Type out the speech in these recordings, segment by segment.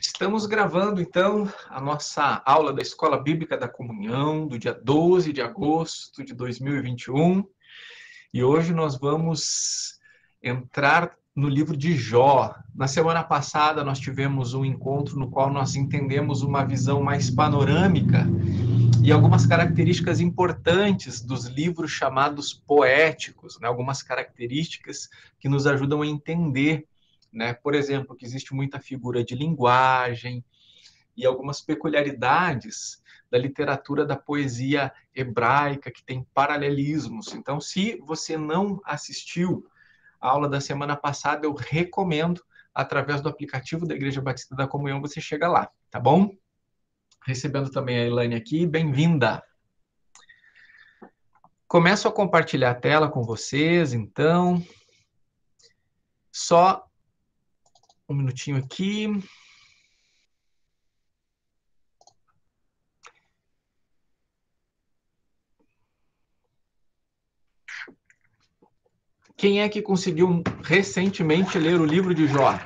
Estamos gravando, então, a nossa aula da Escola Bíblica da Comunhão, do dia 12 de agosto de 2021. E hoje nós vamos entrar no livro de Jó. Na semana passada, nós tivemos um encontro no qual nós entendemos uma visão mais panorâmica e algumas características importantes dos livros chamados poéticos, né? Algumas características que nos ajudam a entender, né? Por exemplo, que existe muita figura de linguagem e algumas peculiaridades da literatura da poesia hebraica que tem paralelismos. Então, se você não assistiu a aula da semana passada, eu recomendo, através do aplicativo da Igreja Batista da Comunhão, você chega lá, tá bom? Recebendo também a Elaine aqui, bem-vinda! Começo a compartilhar a tela com vocês, então. Só um minutinho aqui. Quem é que conseguiu recentemente ler o livro de Jó?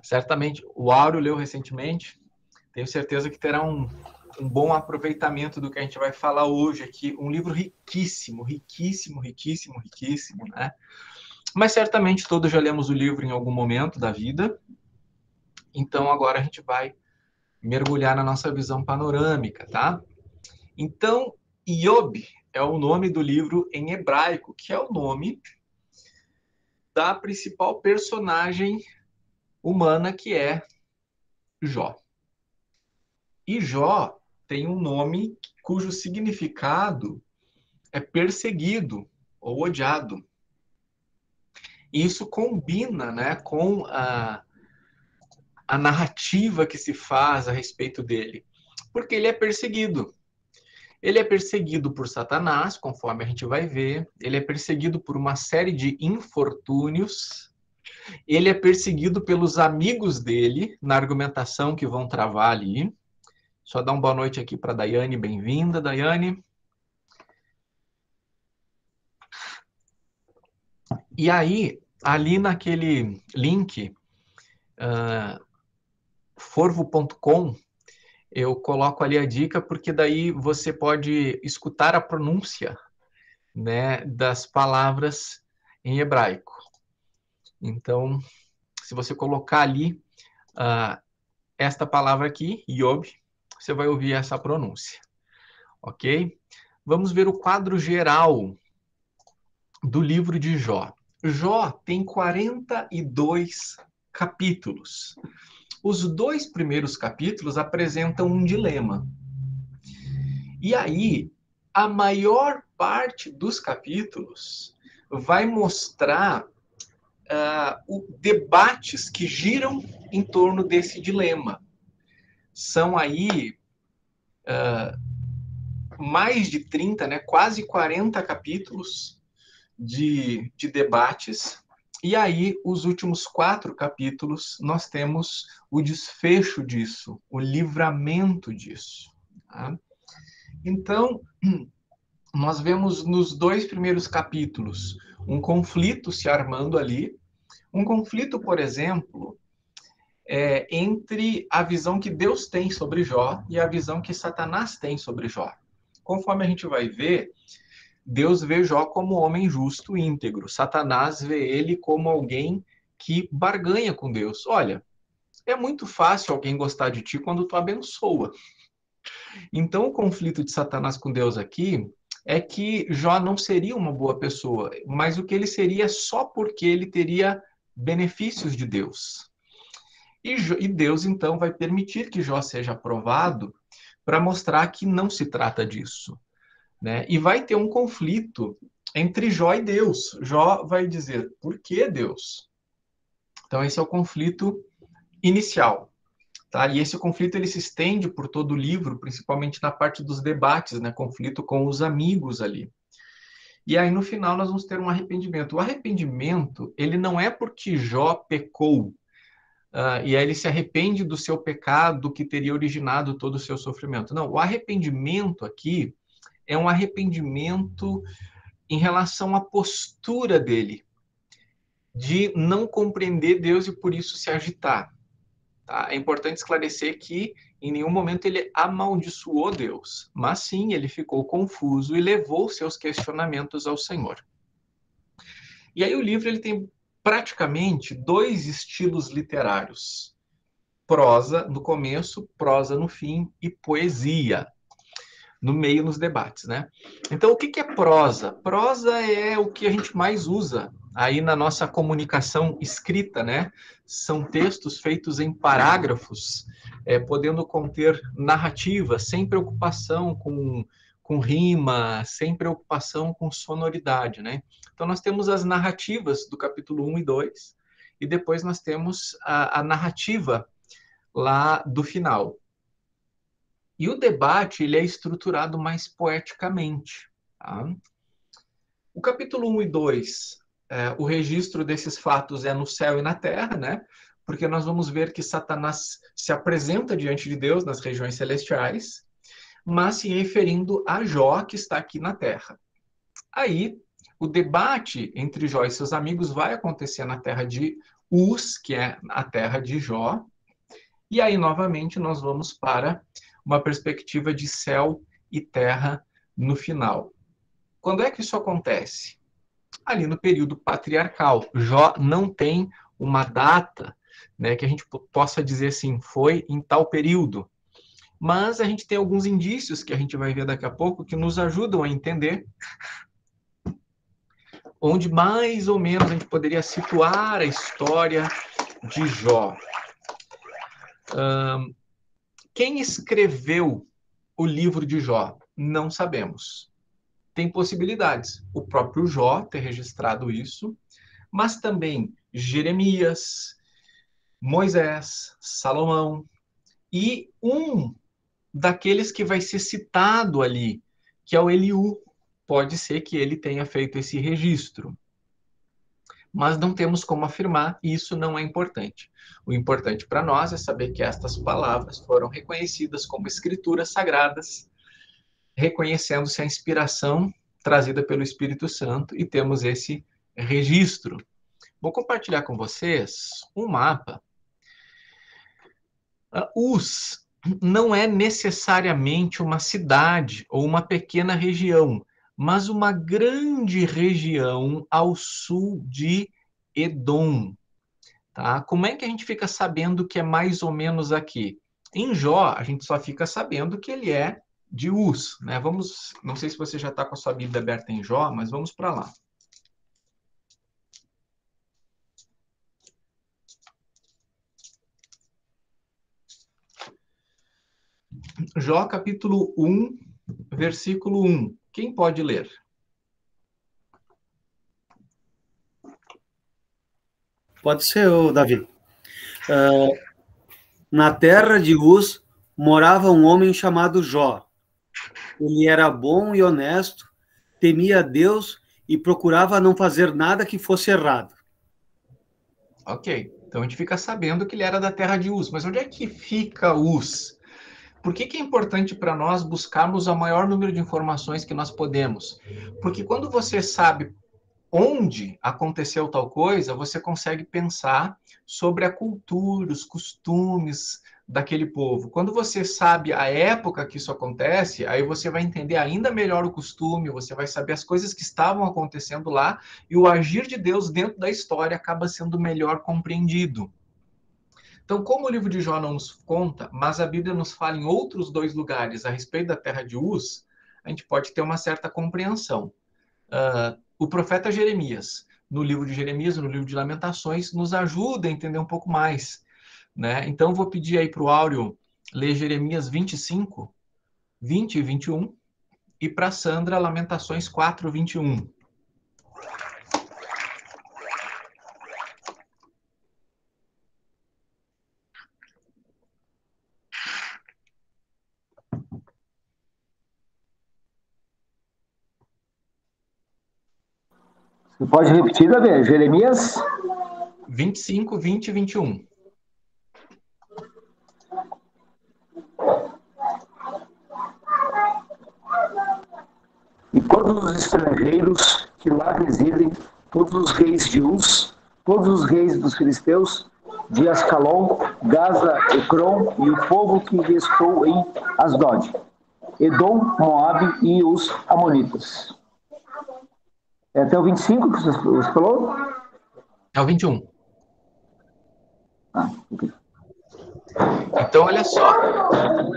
Certamente, o Áureo leu recentemente. Tenho certeza que terá um bom aproveitamento do que a gente vai falar hoje aqui. Um livro riquíssimo, riquíssimo, riquíssimo, riquíssimo, né? Mas certamente todos já lemos o livro em algum momento da vida. Então, agora a gente vai mergulhar na nossa visão panorâmica, tá? Então, Iob é o nome do livro em hebraico, que é o nome da principal personagem humana, que é Jó. E Jó tem um nome cujo significado é perseguido ou odiado. E isso combina, né, com a narrativa que se faz a respeito dele. Porque ele é perseguido. Ele é perseguido por Satanás, conforme a gente vai ver. Ele é perseguido por uma série de infortúnios. Ele é perseguido pelos amigos dele, na argumentação que vão travar ali. Só dar uma boa noite aqui para a Daiane. Bem-vinda, Daiane. E aí, ali naquele link, forvo.com, eu coloco ali a dica, porque daí você pode escutar a pronúncia, né, das palavras em hebraico. Então, se você colocar ali esta palavra aqui, Iob, você vai ouvir essa pronúncia, ok? Vamos ver o quadro geral do livro de Jó. Jó tem 42 capítulos. Os 2 primeiros capítulos apresentam um dilema. E aí, a maior parte dos capítulos vai mostrar debates que giram em torno desse dilema. São aí mais de 30, né, quase 40 capítulos de debates. E aí, os últimos 4 capítulos, nós temos o desfecho disso, o livramento disso. Tá? Então, nós vemos nos 2 primeiros capítulos um conflito se armando ali. Um conflito, por exemplo, entre a visão que Deus tem sobre Jó e a visão que Satanás tem sobre Jó. Conforme a gente vai ver, Deus vê Jó como homem justo e íntegro. Satanás vê ele como alguém que barganha com Deus. Olha, é muito fácil alguém gostar de ti quando tu abençoa. Então, o conflito de Satanás com Deus aqui é que Jó não seria uma boa pessoa, mas o que ele seria só porque ele teria benefícios de Deus. E Deus, então, vai permitir que Jó seja aprovado para mostrar que não se trata disso, né? E vai ter um conflito entre Jó e Deus. Jó vai dizer, por que Deus? Então, esse é o conflito inicial. Tá? E esse conflito ele se estende por todo o livro, principalmente na parte dos debates, né? Conflito com os amigos ali. E aí, no final, nós vamos ter um arrependimento. O arrependimento, ele não é porque Jó pecou, e aí ele se arrepende do seu pecado que teria originado todo o seu sofrimento. Não, o arrependimento aqui é um arrependimento em relação à postura dele. de não compreender Deus e por isso se agitar. Tá? É importante esclarecer que em nenhum momento ele amaldiçoou Deus, mas sim ele ficou confuso e levou seus questionamentos ao Senhor. E aí o livro ele tem praticamente dois estilos literários: prosa no começo, prosa no fim e poesia no meio nos debates, né? Então, o que é prosa? Prosa é o que a gente mais usa aí na nossa comunicação escrita, né? São textos feitos em parágrafos, podendo conter narrativa, sem preocupação com rima, sem preocupação com sonoridade, né? Então, nós temos as narrativas do capítulo 1 e 2, e depois nós temos a narrativa lá do final. E o debate ele é estruturado mais poeticamente. Tá? O capítulo 1 e 2, o registro desses fatos é no céu e na terra, né? Porque nós vamos ver que Satanás se apresenta diante de Deus nas regiões celestiais, mas se referindo a Jó, que está aqui na terra. Aí, o debate entre Jó e seus amigos vai acontecer na terra de Uz, que é a terra de Jó. E aí, novamente, nós vamos para uma perspectiva de céu e terra no final. Quando é que isso acontece? Ali no período patriarcal. Jó não tem uma data, né, que a gente possa dizer assim, foi em tal período. Mas a gente tem alguns indícios que a gente vai ver daqui a pouco que nos ajudam a entender onde mais ou menos a gente poderia situar a história de Jó. Quem escreveu o livro de Jó? Não sabemos. Tem possibilidades. O próprio Jó ter registrado isso, mas também Jeremias, Moisés, Salomão e um daqueles que vai ser citado ali, que é o Eliú. Pode ser que ele tenha feito esse registro. Mas não temos como afirmar, e isso não é importante. O importante para nós é saber que estas palavras foram reconhecidas como escrituras sagradas, reconhecendo-se a inspiração trazida pelo Espírito Santo, e temos esse registro. Vou compartilhar com vocês um mapa. Uz não é necessariamente uma cidade ou uma pequena região, mas uma grande região ao sul de Edom. Tá? Como é que a gente fica sabendo que é mais ou menos aqui? Em Jó, a gente só fica sabendo que ele é de Uz, né? Vamos, não sei se você já está com a sua Bíblia aberta em Jó, mas vamos para lá. Jó, capítulo 1, versículo 1. Quem pode ler? Pode ser, Davi. Na terra de Uz morava um homem chamado Jó. Ele era bom e honesto, temia a Deus e procurava não fazer nada que fosse errado. Ok, então a gente fica sabendo que ele era da terra de Uz. Mas onde é que fica Uz? Por que é importante para nós buscarmos o maior número de informações que nós podemos? Porque quando você sabe onde aconteceu tal coisa, você consegue pensar sobre a cultura, os costumes daquele povo. Quando você sabe a época que isso acontece, aí você vai entender ainda melhor o costume, você vai saber as coisas que estavam acontecendo lá, e o agir de Deus dentro da história acaba sendo melhor compreendido. Então, como o livro de Jó não nos conta, mas a Bíblia nos fala em outros dois lugares a respeito da terra de Uz, a gente pode ter uma certa compreensão. O profeta Jeremias, no livro de Jeremias, no livro de Lamentações, nos ajuda a entender um pouco mais. Né? Então, vou pedir aí para o Áureo ler Jeremias 25, 20 e 21, e para Sandra, Lamentações 4, 21. Você pode repetir, Davi? Jeremias? 25, 20 e 21. E todos os estrangeiros que lá residem, todos os reis de Uz, todos os reis dos filisteus, de Ascalon, Gaza, Ecrom e o povo que restou em Asdod, Edom, Moabe e os amonitas. É até o 25 que você falou? É o 21. Ok. Então, olha só,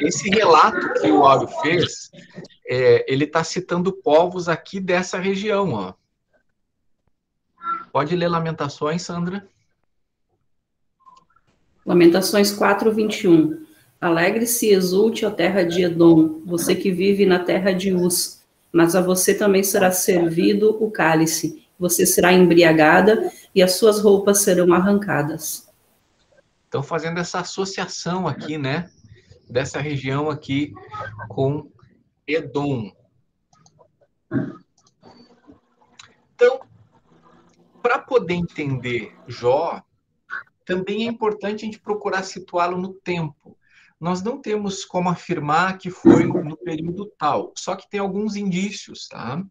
esse relato que o Áureo fez, ele está citando povos aqui dessa região, ó. Pode ler Lamentações, Sandra? Lamentações 4:21. Alegre-se e exulte, ó terra de Edom, você que vive na terra de Uz, mas a você também será servido o cálice, você será embriagada e as suas roupas serão arrancadas. Então, fazendo essa associação aqui, né, dessa região aqui com Edom. Então, para poder entender Jó, também é importante a gente procurar situá-lo no tempo. Nós não temos como afirmar que foi no período tal, só que tem alguns indícios, tá?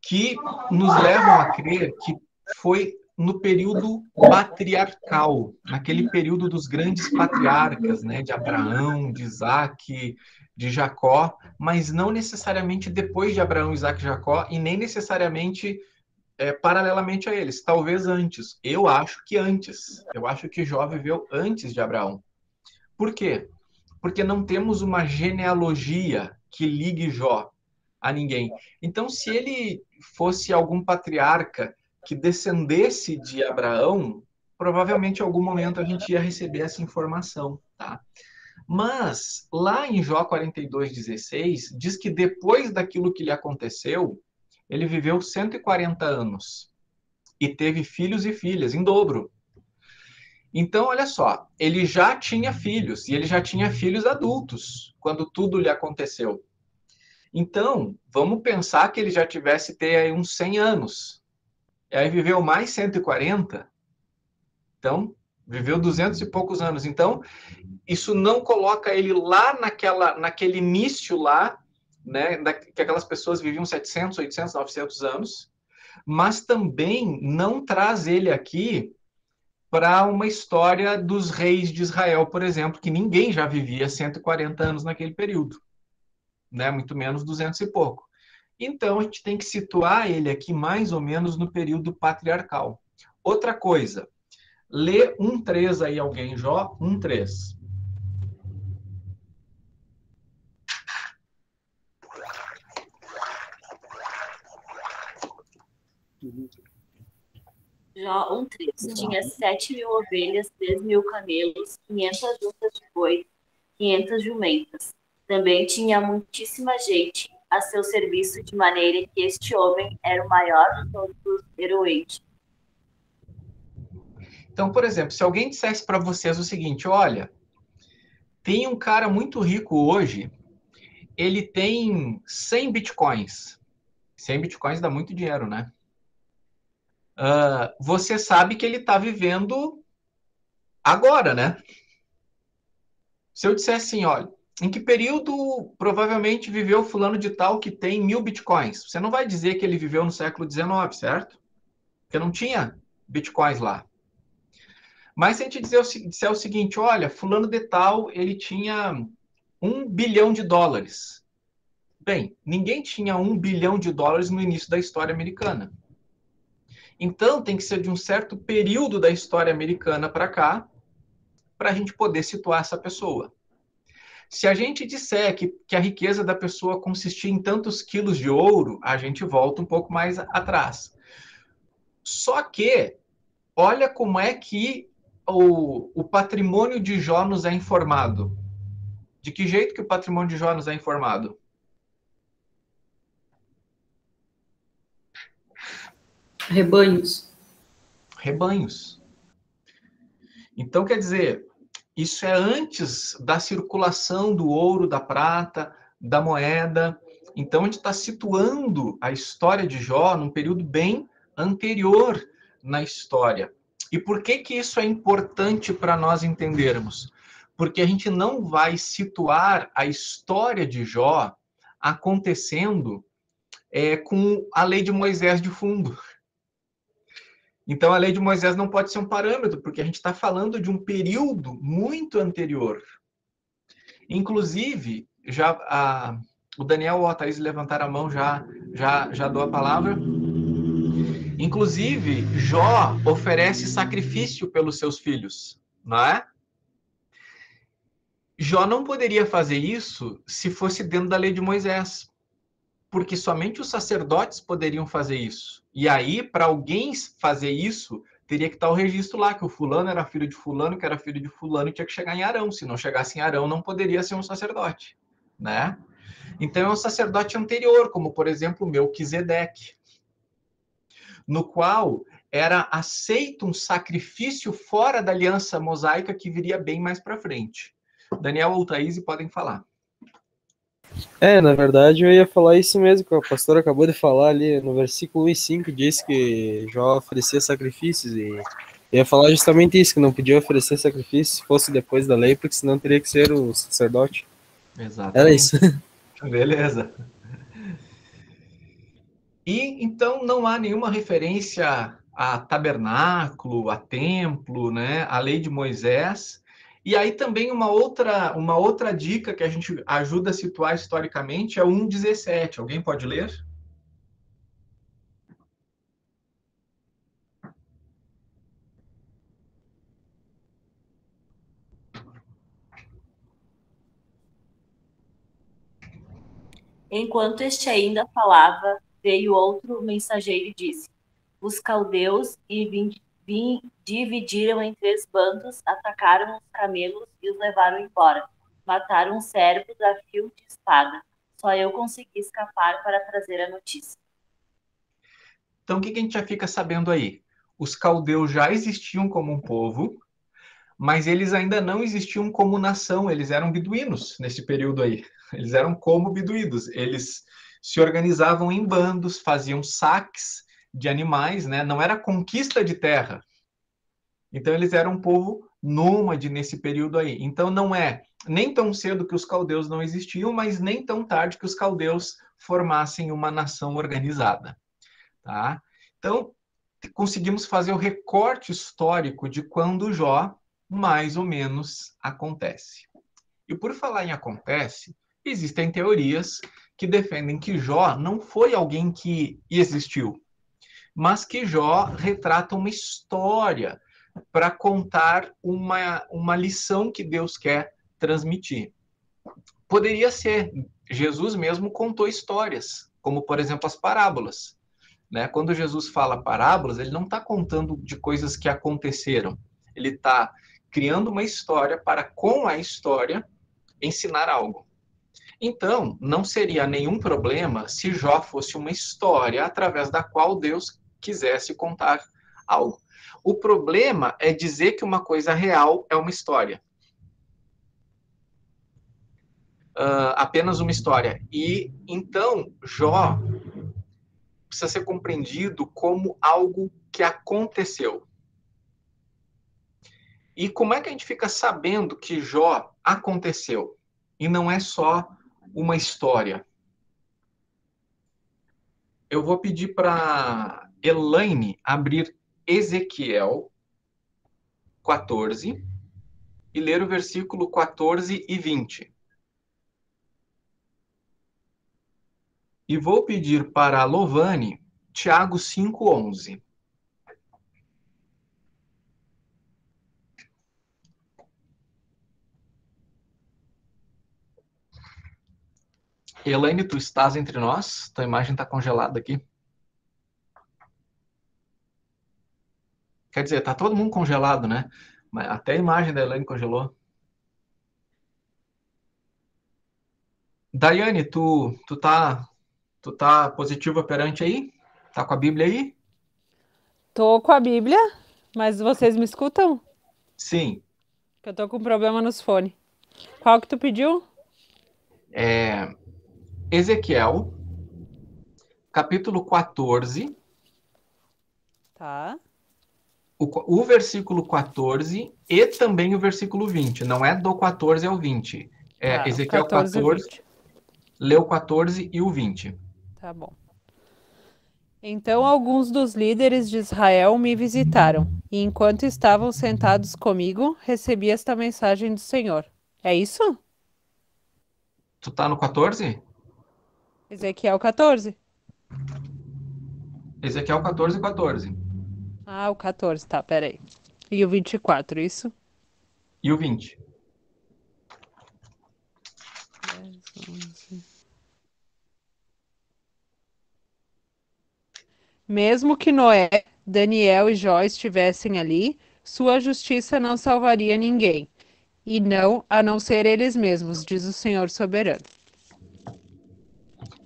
Que nos levam a crer que foi no período patriarcal, naquele período dos grandes patriarcas, né, de Abraão, de Isaac, de Jacó, mas não necessariamente depois de Abraão, Isaac e Jacó, e nem necessariamente paralelamente a eles, talvez antes. Eu acho que antes. Eu acho que Jó viveu antes de Abraão. Por quê? Porque não temos uma genealogia que ligue Jó a ninguém. Então, se ele fosse algum patriarca que descendesse de Abraão, provavelmente em algum momento a gente ia receber essa informação, tá? Mas, lá em Jó 42:16, diz que depois daquilo que lhe aconteceu, ele viveu 140 anos e teve filhos e filhas, em dobro. Então, olha só, ele já tinha filhos, e ele já tinha filhos adultos, quando tudo lhe aconteceu. Então, vamos pensar que ele já tivesse ter aí uns 100 anos. E aí viveu mais 140. Então, viveu 200 e poucos anos. Então, isso não coloca ele lá naquele início lá, né, que aquelas pessoas viviam 700, 800, 900 anos, mas também não traz ele aqui para uma história dos reis de Israel, por exemplo, que ninguém já vivia 140 anos naquele período, né, muito menos 200 e pouco. Então, a gente tem que situar ele aqui mais ou menos no período patriarcal. Outra coisa, lê 1:3 aí alguém, Jó 1:3. Jó 1:3. Tinha 7.000 ovelhas, 3.000 camelos, 500 juntas de boi, 500 jumentas. Também tinha muitíssima gente a seu serviço, de maneira que este homem era o maior de todos os heroentes. Então, por exemplo, se alguém dissesse para vocês o seguinte, olha, tem um cara muito rico hoje, ele tem 100 bitcoins. 100 bitcoins dá muito dinheiro, né? Você sabe que ele está vivendo agora, né? Se eu disser assim, olha, em que período provavelmente viveu fulano de tal que tem 1.000 bitcoins? Você não vai dizer que ele viveu no século XIX, certo? Porque não tinha bitcoins lá. Mas se a gente disser o seguinte, olha, fulano de tal, ele tinha $1 bilhão. Bem, ninguém tinha $1 bilhão no início da história americana. Então, tem que ser de um certo período da história americana para cá, para a gente poder situar essa pessoa. Se a gente disser que a riqueza da pessoa consistia em tantos quilos de ouro, a gente volta um pouco mais atrás. Só que, olha como é que o patrimônio de Jó nos é informado. De que jeito que o patrimônio de Jó nos é informado? Rebanhos. Rebanhos. Então, quer dizer, isso é antes da circulação do ouro, da prata, da moeda. Então, a gente está situando a história de Jó num período bem anterior na história. E por que que isso é importante para nós entendermos? Porque a gente não vai situar a história de Jó acontecendo com a lei de Moisés de fundo. Então, a lei de Moisés não pode ser um parâmetro, porque a gente está falando de um período muito anterior. Inclusive, o Daniel ou a Thaís levantaram a mão, já dou a palavra. Inclusive, Jó oferece sacrifício pelos seus filhos, não é? Jó não poderia fazer isso se fosse dentro da lei de Moisés, porque somente os sacerdotes poderiam fazer isso. E aí, para alguém fazer isso, teria que estar o registro lá, que o fulano era filho de fulano, que era filho de fulano, e tinha que chegar em Arão. Se não chegasse em Arão, não poderia ser um sacerdote, né? Então, é um sacerdote anterior, como, por exemplo, Melquisedeque, no qual era aceito um sacrifício fora da aliança mosaica que viria bem mais para frente. Daniel ou Thaís podem falar. Na verdade eu ia falar isso mesmo que o pastor acabou de falar ali no versículo 1 e 5, diz que Jó oferecia sacrifícios e eu ia falar justamente isso, que não podia oferecer sacrifício se fosse depois da lei, porque senão teria que ser o sacerdote. Exatamente. Era isso. Beleza. E então não há nenhuma referência a tabernáculo, a templo, né, a lei de Moisés. E aí também uma outra dica que a gente ajuda a situar historicamente é o 1,17. Alguém pode ler? Enquanto este ainda falava, veio outro mensageiro e disse: os caldeus dividiram em 3 bandos, atacaram os camelos e os levaram embora. Mataram os servos a fio de espada. Só eu consegui escapar para trazer a notícia. Então, o que a gente já fica sabendo aí? Os caldeus já existiam como um povo, mas eles ainda não existiam como nação, eles eram beduínos nesse período aí. Eles eram como beduínos, eles se organizavam em bandos, faziam saques de animais, né? Não era conquista de terra. Então, eles eram um povo nômade nesse período aí. Então, não é nem tão cedo que os caldeus não existiam, mas nem tão tarde que os caldeus formassem uma nação organizada. Tá? Então, conseguimos fazer o recorte histórico de quando Jó, mais ou menos, acontece. E por falar em acontece, existem teorias que defendem que Jó não foi alguém que existiu, mas que Jó retrata uma história para contar uma lição que Deus quer transmitir. Poderia ser, Jesus mesmo contou histórias, como, por exemplo, as parábolas. Né? Quando Jesus fala parábolas, ele não está contando de coisas que aconteceram. Ele está criando uma história para, com a história, ensinar algo. Então, não seria nenhum problema se Jó fosse uma história através da qual Deus quisesse contar algo. O problema é dizer que uma coisa real é uma história. Apenas uma história. E, então, Jó precisa ser compreendido como algo que aconteceu. E como é que a gente fica sabendo que Jó aconteceu? E não é só uma história. Eu vou pedir para Elaine abrir Ezequiel 14 e ler o versículo 14 e 20. E vou pedir para a Lovane Tiago 5:11. Elaine, tu estás entre nós? Tua imagem está congelada aqui. Quer dizer, tá todo mundo congelado, né? Mas até a imagem da Elaine congelou. Daiane, tu tá positiva perante aí? Tá com a Bíblia aí? Tô com a Bíblia, mas vocês me escutam? Sim. Que eu tô com problema nos fones. Qual que tu pediu? Ezequiel, capítulo 14. Tá. O versículo 14 e também o versículo 20. Não é do 14 ao 20. É Tá, Ezequiel 14 e 14, 20. lê o 14 e o 20. Tá bom. Então alguns dos líderes de Israel me visitaram, e enquanto estavam sentados comigo, recebi esta mensagem do Senhor. É isso? Tu tá no 14? Ezequiel 14. Ezequiel 14, 14. Ah, o 14, tá, peraí. E o 24, isso? E o 20. 10, 11. Mesmo que Noé, Daniel e Jó estivessem ali, sua justiça não salvaria ninguém, e não a não ser eles mesmos, diz o Senhor soberano.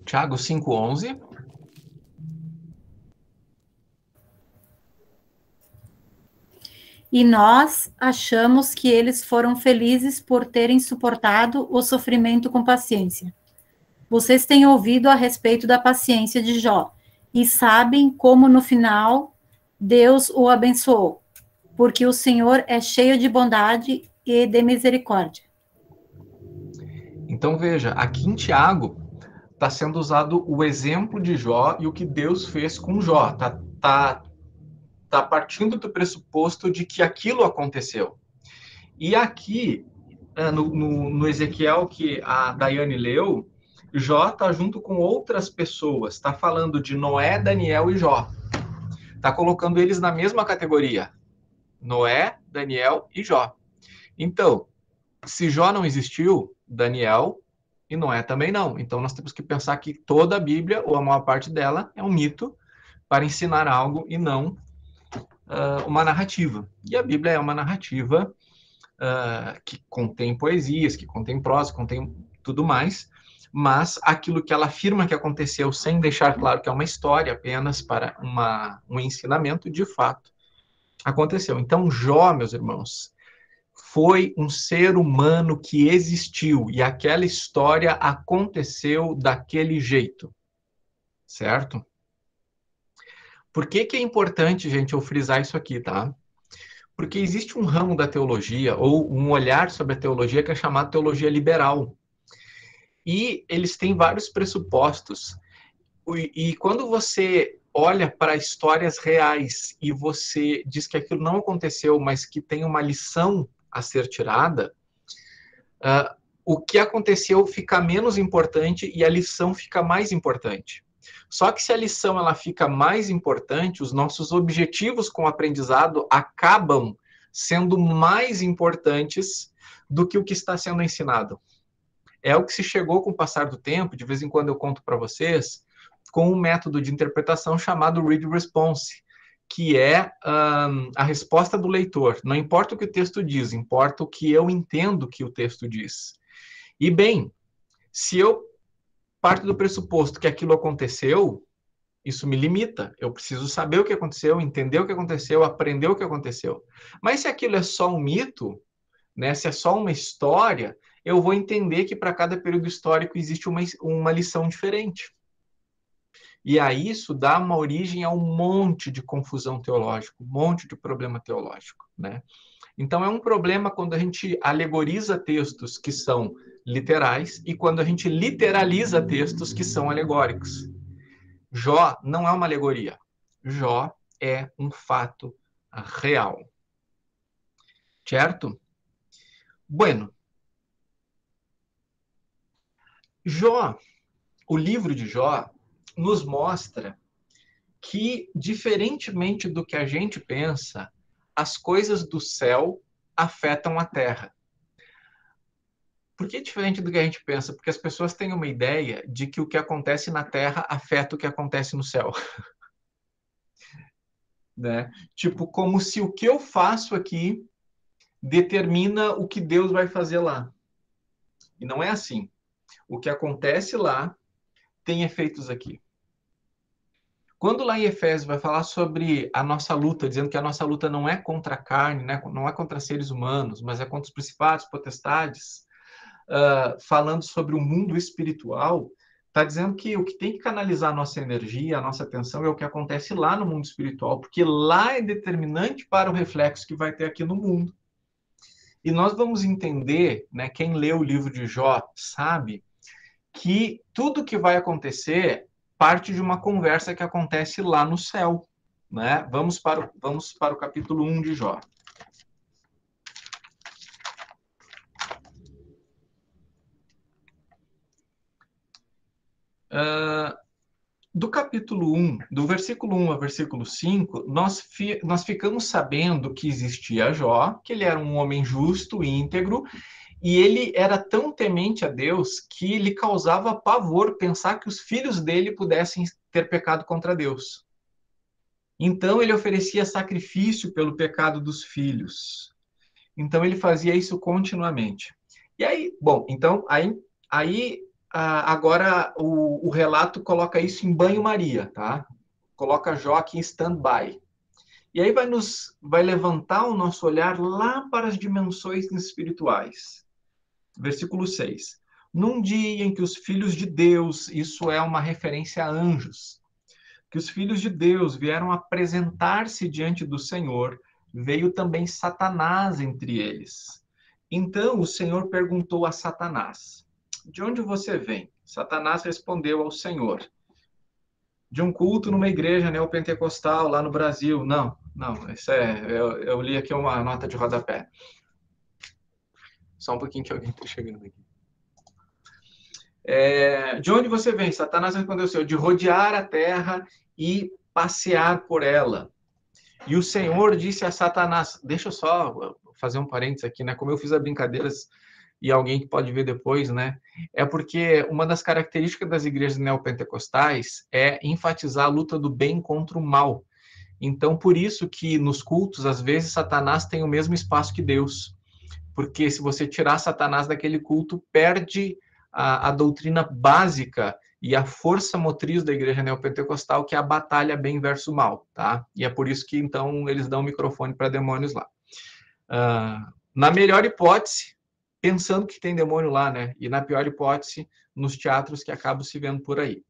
Tiago 5:11. E nós achamos que eles foram felizes por terem suportado o sofrimento com paciência. Vocês têm ouvido a respeito da paciência de Jó e sabem como no final Deus o abençoou, porque o Senhor é cheio de bondade e de misericórdia. Então veja, aqui em Tiago está sendo usado o exemplo de Jó e o que Deus fez com Jó. Tá partindo do pressuposto de que aquilo aconteceu. E aqui, no Ezequiel que a Daiane leu, Jó está junto com outras pessoas. Está falando de Noé, Daniel e Jó. Está colocando eles na mesma categoria. Noé, Daniel e Jó. Então, se Jó não existiu, Daniel e Noé também não. Então, nós temos que pensar que toda a Bíblia, ou a maior parte dela, é um mito para ensinar algo e não uma narrativa. E a Bíblia é uma narrativa que contém poesias, que contém prosa, que contém tudo mais, mas aquilo que ela afirma que aconteceu, sem deixar claro que é uma história apenas para um ensinamento, de fato, aconteceu. Então, Jó, meus irmãos, foi um ser humano que existiu, e aquela história aconteceu daquele jeito, certo? Por que é importante, gente, eu frisar isso aqui, tá? Porque existe um ramo da teologia, ou um olhar sobre a teologia, que é chamado teologia liberal. E eles têm vários pressupostos. E quando você olha para histórias reais e você diz que aquilo não aconteceu, mas que tem uma lição a ser tirada, o que aconteceu fica menos importante e a lição fica mais importante. Só que se a lição ela fica mais importante, os nossos objetivos com o aprendizado acabam sendo mais importantes do que o que está sendo ensinado. É o que se chegou com o passar do tempo, de vez em quando eu conto para vocês, com um método de interpretação chamado Read Response, que é a resposta do leitor. Não importa o que o texto diz, importa o que eu entendo que o texto diz. E bem, se eu parto do pressuposto que aquilo aconteceu, isso me limita. Eu preciso saber o que aconteceu, entender o que aconteceu, aprender o que aconteceu. Mas se aquilo é só um mito, né, se é só uma história, eu vou entender que para cada período histórico existe uma lição diferente. E aí isso dá uma origem a um monte de confusão teológica, um monte de problema teológico, né? Então é um problema quando a gente alegoriza textos que são literais e quando a gente literaliza textos que são alegóricos. Jó não é uma alegoria. Jó é um fato real. Certo? Bueno. Jó, o livro de Jó, nos mostra que, diferentemente do que a gente pensa, as coisas do céu afetam a terra. Por que diferente do que a gente pensa? Porque as pessoas têm uma ideia de que o que acontece na terra afeta o que acontece no céu. Né? Tipo, como se o que eu faço aqui determina o que Deus vai fazer lá. E não é assim. O que acontece lá tem efeitos aqui. Quando lá em Efésios vai falar sobre a nossa luta, dizendo que a nossa luta não é contra a carne, né? Não é contra seres humanos, mas é contra os principados, potestades, falando sobre o mundo espiritual, está dizendo que o que tem que canalizar a nossa energia, a nossa atenção, é o que acontece lá no mundo espiritual, porque lá é determinante para o reflexo que vai ter aqui no mundo. E nós vamos entender, né, quem lê o livro de Jó sabe, que tudo que vai acontecer parte de uma conversa que acontece lá no céu, né? Vamos para o capítulo 1 de Jó. Do capítulo 1, do versículo 1 ao versículo 5, nós ficamos sabendo que existia Jó, que ele era um homem justo, íntegro, e ele era tão temente a Deus que lhe causava pavor pensar que os filhos dele pudessem ter pecado contra Deus. Então ele oferecia sacrifício pelo pecado dos filhos. Então ele fazia isso continuamente. E aí, bom, então aí agora o relato coloca isso em banho-maria, tá? Coloca Jó aqui em stand-by. E aí vai levantar o nosso olhar lá para as dimensões espirituais. Versículo 6. Num dia em que os filhos de Deus, isso é uma referência a anjos, que os filhos de Deus vieram apresentar-se diante do Senhor, veio também Satanás entre eles. Então o Senhor perguntou a Satanás: de onde você vem? Satanás respondeu ao Senhor: de um culto numa igreja neopentecostal lá no Brasil. Não, isso eu li aqui uma nota de rodapé. Só um pouquinho que alguém está chegando aqui. De onde você vem? Satanás respondeu ao Senhor: de rodear a terra e passear por ela. E o Senhor disse a Satanás, deixa eu só fazer um parênteses aqui, né? Como eu fiz as brincadeiras e alguém que pode ver depois, né? É porque uma das características das igrejas neopentecostais é enfatizar a luta do bem contra o mal. Então, por isso que nos cultos, às vezes, Satanás tem o mesmo espaço que Deus. Porque se você tirar Satanás daquele culto, perde a doutrina básica e a força motriz da igreja neopentecostal, que é a batalha bem versus mal, tá? E é por isso que, então, eles dão o microfone para demônios lá. Na melhor hipótese, pensando que tem demônio lá, né? E na pior hipótese, nos teatros que acabam se vendo por aí,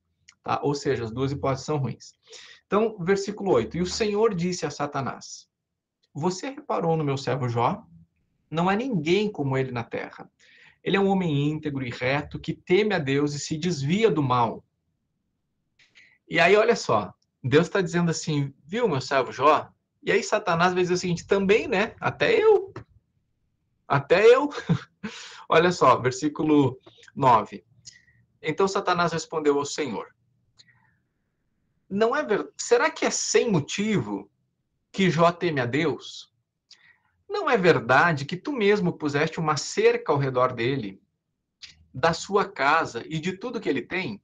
tá? Ou seja, as duas hipóteses são ruins. Então, versículo 8. E o Senhor disse a Satanás: você reparou no meu servo Jó? Não há ninguém como ele na terra. Ele é um homem íntegro e reto, que teme a Deus e se desvia do mal. E aí, olha só, Deus está dizendo assim, viu, meu servo Jó? E aí Satanás vai dizer o seguinte, também, né? Até eu. Olha só, versículo 9. Então Satanás respondeu ao Senhor: não é verdade? Será que é sem motivo que Jó teme a Deus? Não é verdade que tu mesmo puseste uma cerca ao redor dele, da sua casa e de tudo que ele tem?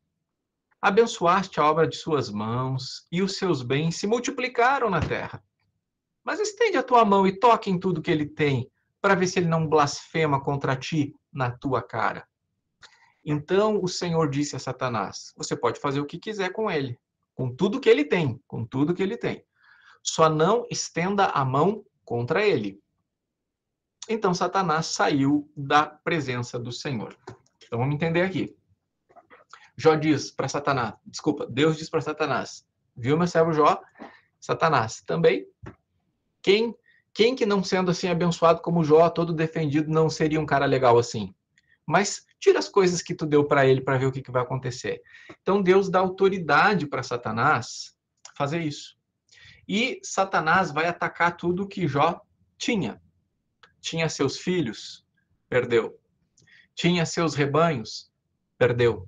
Abençoaste a obra de suas mãos, e os seus bens se multiplicaram na terra. Mas estende a tua mão e toque em tudo que ele tem, para ver se ele não blasfema contra ti na tua cara. Então o Senhor disse a Satanás: você pode fazer o que quiser com ele, com tudo que ele tem, com tudo que ele tem. Só não estenda a mão contra ele. Então Satanás saiu da presença do Senhor. Então vamos entender aqui. Jó diz para Satanás, Deus diz para Satanás: viu meu servo Jó? Satanás também. Quem que não sendo assim abençoado como Jó, todo defendido, não seria um cara legal assim? Mas tira as coisas que tu deu para ele para ver o que vai acontecer. Então Deus dá autoridade para Satanás fazer isso. E Satanás vai atacar tudo que Jó tinha. Tinha seus filhos, perdeu. Tinha seus rebanhos, perdeu.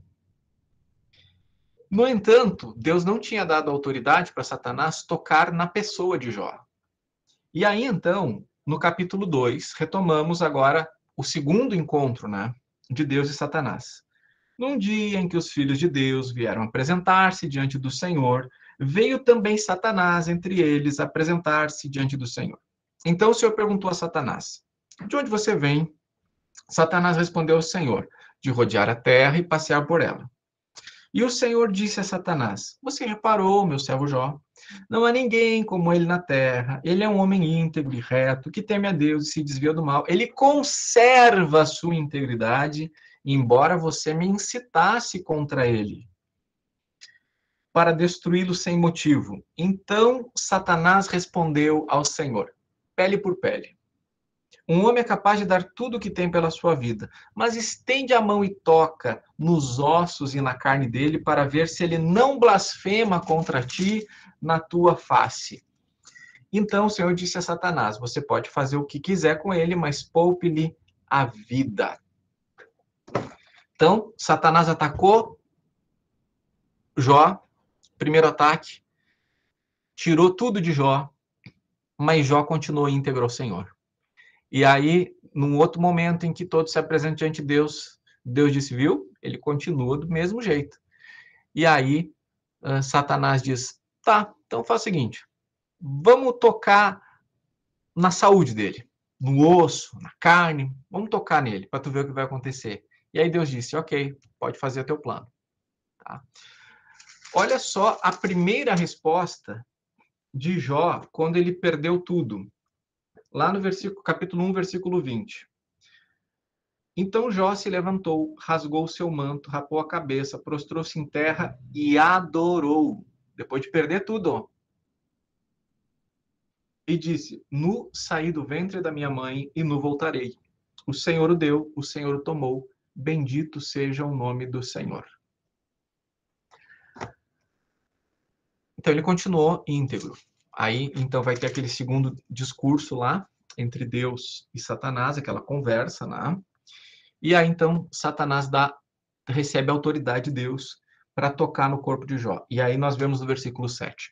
No entanto, Deus não tinha dado autoridade para Satanás tocar na pessoa de Jó. E aí, então, no capítulo 2, retomamos agora o segundo encontro, né, de Deus e Satanás. Num dia em que os filhos de Deus vieram apresentar-se diante do Senhor, veio também Satanás entre eles apresentar-se diante do Senhor. Então o Senhor perguntou a Satanás: de onde você vem? Satanás respondeu ao Senhor: de rodear a terra e passear por ela. E o Senhor disse a Satanás: você reparou, meu servo Jó? Não há ninguém como ele na terra. Ele é um homem íntegro e reto, que teme a Deus e se desvia do mal. Ele conserva a sua integridade, embora você me incitasse contra ele, para destruí-lo sem motivo. Então Satanás respondeu ao Senhor: pele por pele. Um homem é capaz de dar tudo o que tem pela sua vida, mas estende a mão e toca nos ossos e na carne dele para ver se ele não blasfema contra ti na tua face. Então o Senhor disse a Satanás: você pode fazer o que quiser com ele, mas poupe-lhe a vida. Então, Satanás atacou Jó, primeiro ataque, tirou tudo de Jó, mas Jó continuou íntegro ao Senhor. E aí, num outro momento em que todos se apresentam diante de Deus, Deus disse, viu? Ele continua do mesmo jeito. E aí, Satanás diz, tá, então faz o seguinte, vamos tocar na saúde dele, no osso, na carne, vamos tocar nele, para tu ver o que vai acontecer. E aí Deus disse, ok, pode fazer o teu plano. Tá? Olha só a primeira resposta de Jó, quando ele perdeu tudo. Lá no capítulo 1, versículo 20. Então Jó se levantou, rasgou o seu manto, rapou a cabeça, prostrou-se em terra e adorou. Depois de perder tudo. E disse, nu saí do ventre da minha mãe e nu voltarei. O Senhor o deu, o Senhor o tomou. Bendito seja o nome do Senhor. Então ele continuou íntegro. Aí, então, vai ter aquele segundo discurso lá, entre Deus e Satanás, aquela conversa, né? E aí, então, Satanás recebe a autoridade de Deus para tocar no corpo de Jó. E aí nós vemos no versículo 7,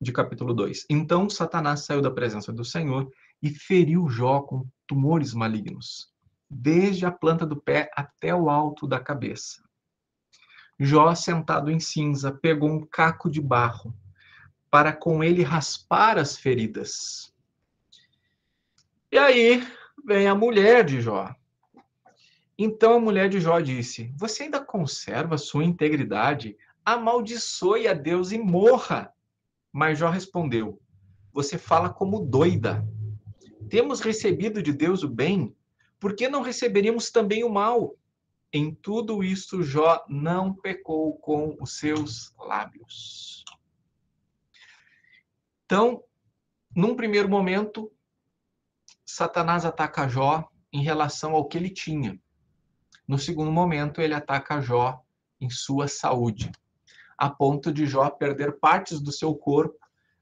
de capítulo 2. Então, Satanás saiu da presença do Senhor e feriu Jó com tumores malignos, desde a planta do pé até o alto da cabeça. Jó, sentado em cinza, pegou um caco de barro, para com ele raspar as feridas. E aí vem a mulher de Jó. Então a mulher de Jó disse, você ainda conserva sua integridade? Amaldiçoe a Deus e morra. Mas Jó respondeu, você fala como doida. Temos recebido de Deus o bem, por que não receberíamos também o mal? Em tudo isso Jó não pecou com os seus lábios. Então, num primeiro momento, Satanás ataca Jó em relação ao que ele tinha. No segundo momento, ele ataca Jó em sua saúde, a ponto de Jó perder partes do seu corpo,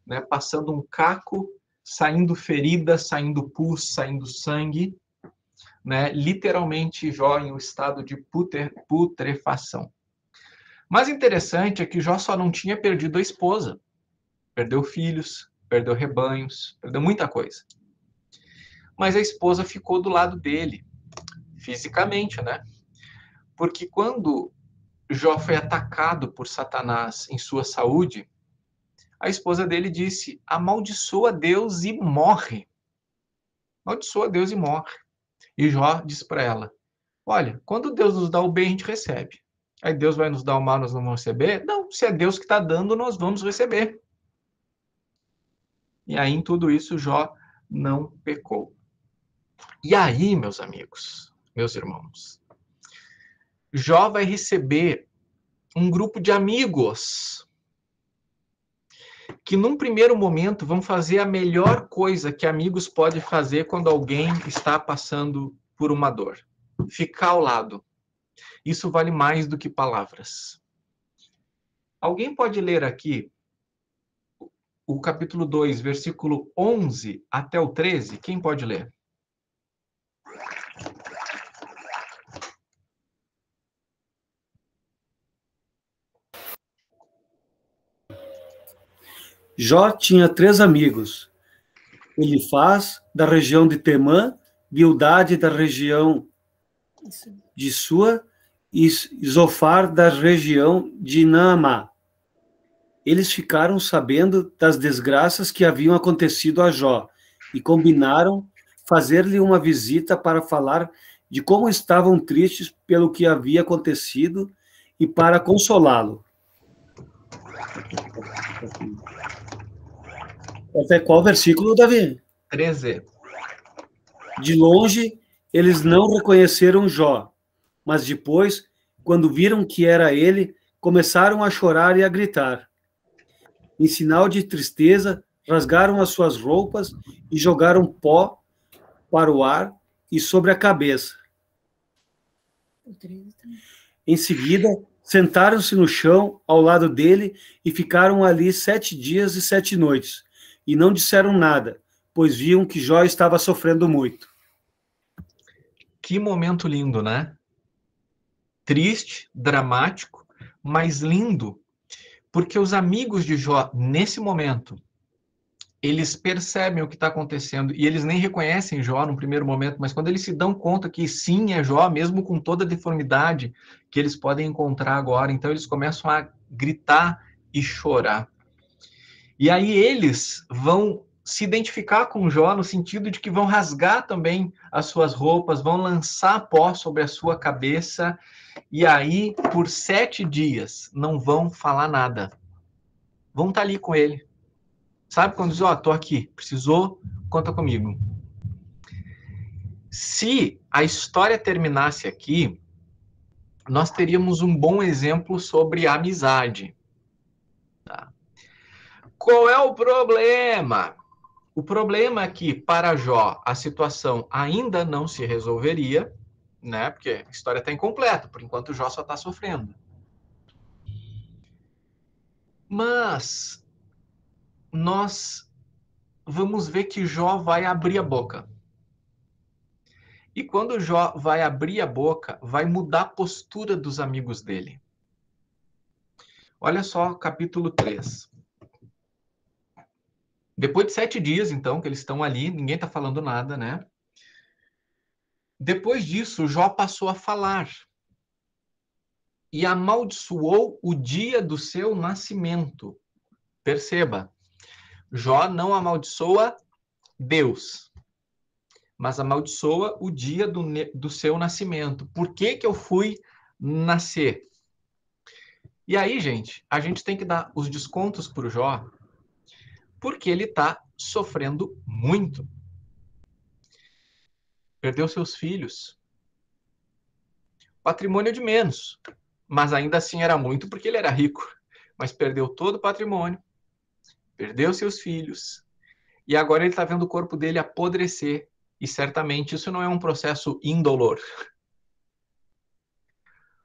né, passando um caco, saindo ferida, saindo pus, saindo sangue, né, literalmente Jó em um estado de putrefação. Mas interessante é que Jó só não tinha perdido a esposa. Perdeu filhos, perdeu rebanhos, perdeu muita coisa. Mas a esposa ficou do lado dele, fisicamente, né? Porque quando Jó foi atacado por Satanás em sua saúde, a esposa dele disse, amaldiçoa Deus e morre. Amaldiçoa Deus e morre. E Jó disse para ela, olha, quando Deus nos dá o bem, a gente recebe. Aí Deus vai nos dar o mal, nós não vamos receber? Não, se é Deus que está dando, nós vamos receber. E aí, em tudo isso, Jó não pecou. E aí, meus amigos, meus irmãos, Jó vai receber um grupo de amigos que, num primeiro momento, vão fazer a melhor coisa que amigos podem fazer quando alguém está passando por uma dor. Ficar ao lado. Isso vale mais do que palavras. Alguém pode ler aqui o capítulo 2, versículo 11 até o 13? Quem pode ler? Jó tinha 3 amigos. Elifaz, da região de Temã, Bildade, da região de Sua, e Zofar, da região de Naamá. Eles ficaram sabendo das desgraças que haviam acontecido a Jó e combinaram fazer-lhe uma visita para falar de como estavam tristes pelo que havia acontecido e para consolá-lo. Até qual versículo, Davi? 13. De longe, eles não reconheceram Jó, mas depois, quando viram que era ele, começaram a chorar e a gritar. Em sinal de tristeza, rasgaram as suas roupas e jogaram pó para o ar e sobre a cabeça. Em seguida, sentaram-se no chão ao lado dele e ficaram ali 7 dias e 7 noites, e não disseram nada, pois viam que Jó estava sofrendo muito. Que momento lindo, né? Triste, dramático, mas lindo, porque os amigos de Jó, nesse momento, eles percebem o que está acontecendo e eles nem reconhecem Jó no primeiro momento, mas quando eles se dão conta que sim, é Jó, mesmo com toda a deformidade que eles podem encontrar agora, então eles começam a gritar e chorar. E aí eles vão se identificar com Jó no sentido de que vão rasgar também as suas roupas, vão lançar pó sobre a sua cabeça, e aí, por 7 dias, não vão falar nada. Vão estar ali com ele. Sabe quando diz, tô aqui, precisou, conta comigo. Se a história terminasse aqui, nós teríamos um bom exemplo sobre amizade. Tá? Qual é o problema? O problema é que, para Jó, a situação ainda não se resolveria, né? Porque a história está incompleta, por enquanto Jó só está sofrendo. Mas nós vamos ver que Jó vai abrir a boca. E quando Jó vai abrir a boca, vai mudar a postura dos amigos dele. Olha só, capítulo 3. Depois de 7 dias, então, que eles estão ali, ninguém está falando nada, né? Depois disso, Jó passou a falar. E amaldiçoou o dia do seu nascimento. Perceba, Jó não amaldiçoa Deus, mas amaldiçoa o dia do seu nascimento. Por que que eu fui nascer? E aí, gente, a gente tem que dar os descontos para o Jó, porque ele está sofrendo muito. Perdeu seus filhos. Patrimônio de menos, mas ainda assim era muito porque ele era rico. Mas perdeu todo o patrimônio, perdeu seus filhos, e agora ele está vendo o corpo dele apodrecer, e certamente isso não é um processo indolor.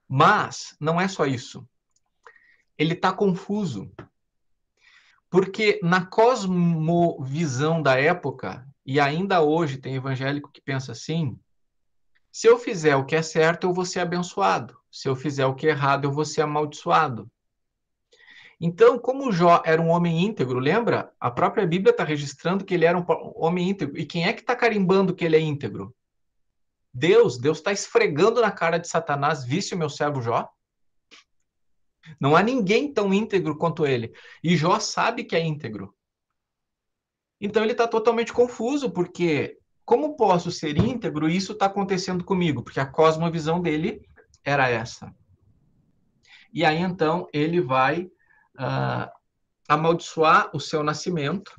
Mas não é só isso. Ele está confuso, porque na cosmovisão da época, e ainda hoje tem evangélico que pensa assim, se eu fizer o que é certo, eu vou ser abençoado. Se eu fizer o que é errado, eu vou ser amaldiçoado. Então, como Jó era um homem íntegro, lembra? A própria Bíblia está registrando que ele era um homem íntegro. E quem é que está carimbando que ele é íntegro? Deus está esfregando na cara de Satanás, viste o meu servo Jó? Não há ninguém tão íntegro quanto ele. E Jó sabe que é íntegro. Então ele está totalmente confuso, porque como posso ser íntegro e isso está acontecendo comigo? Porque a cosmovisão dele era essa. E aí então ele vai amaldiçoar o seu nascimento.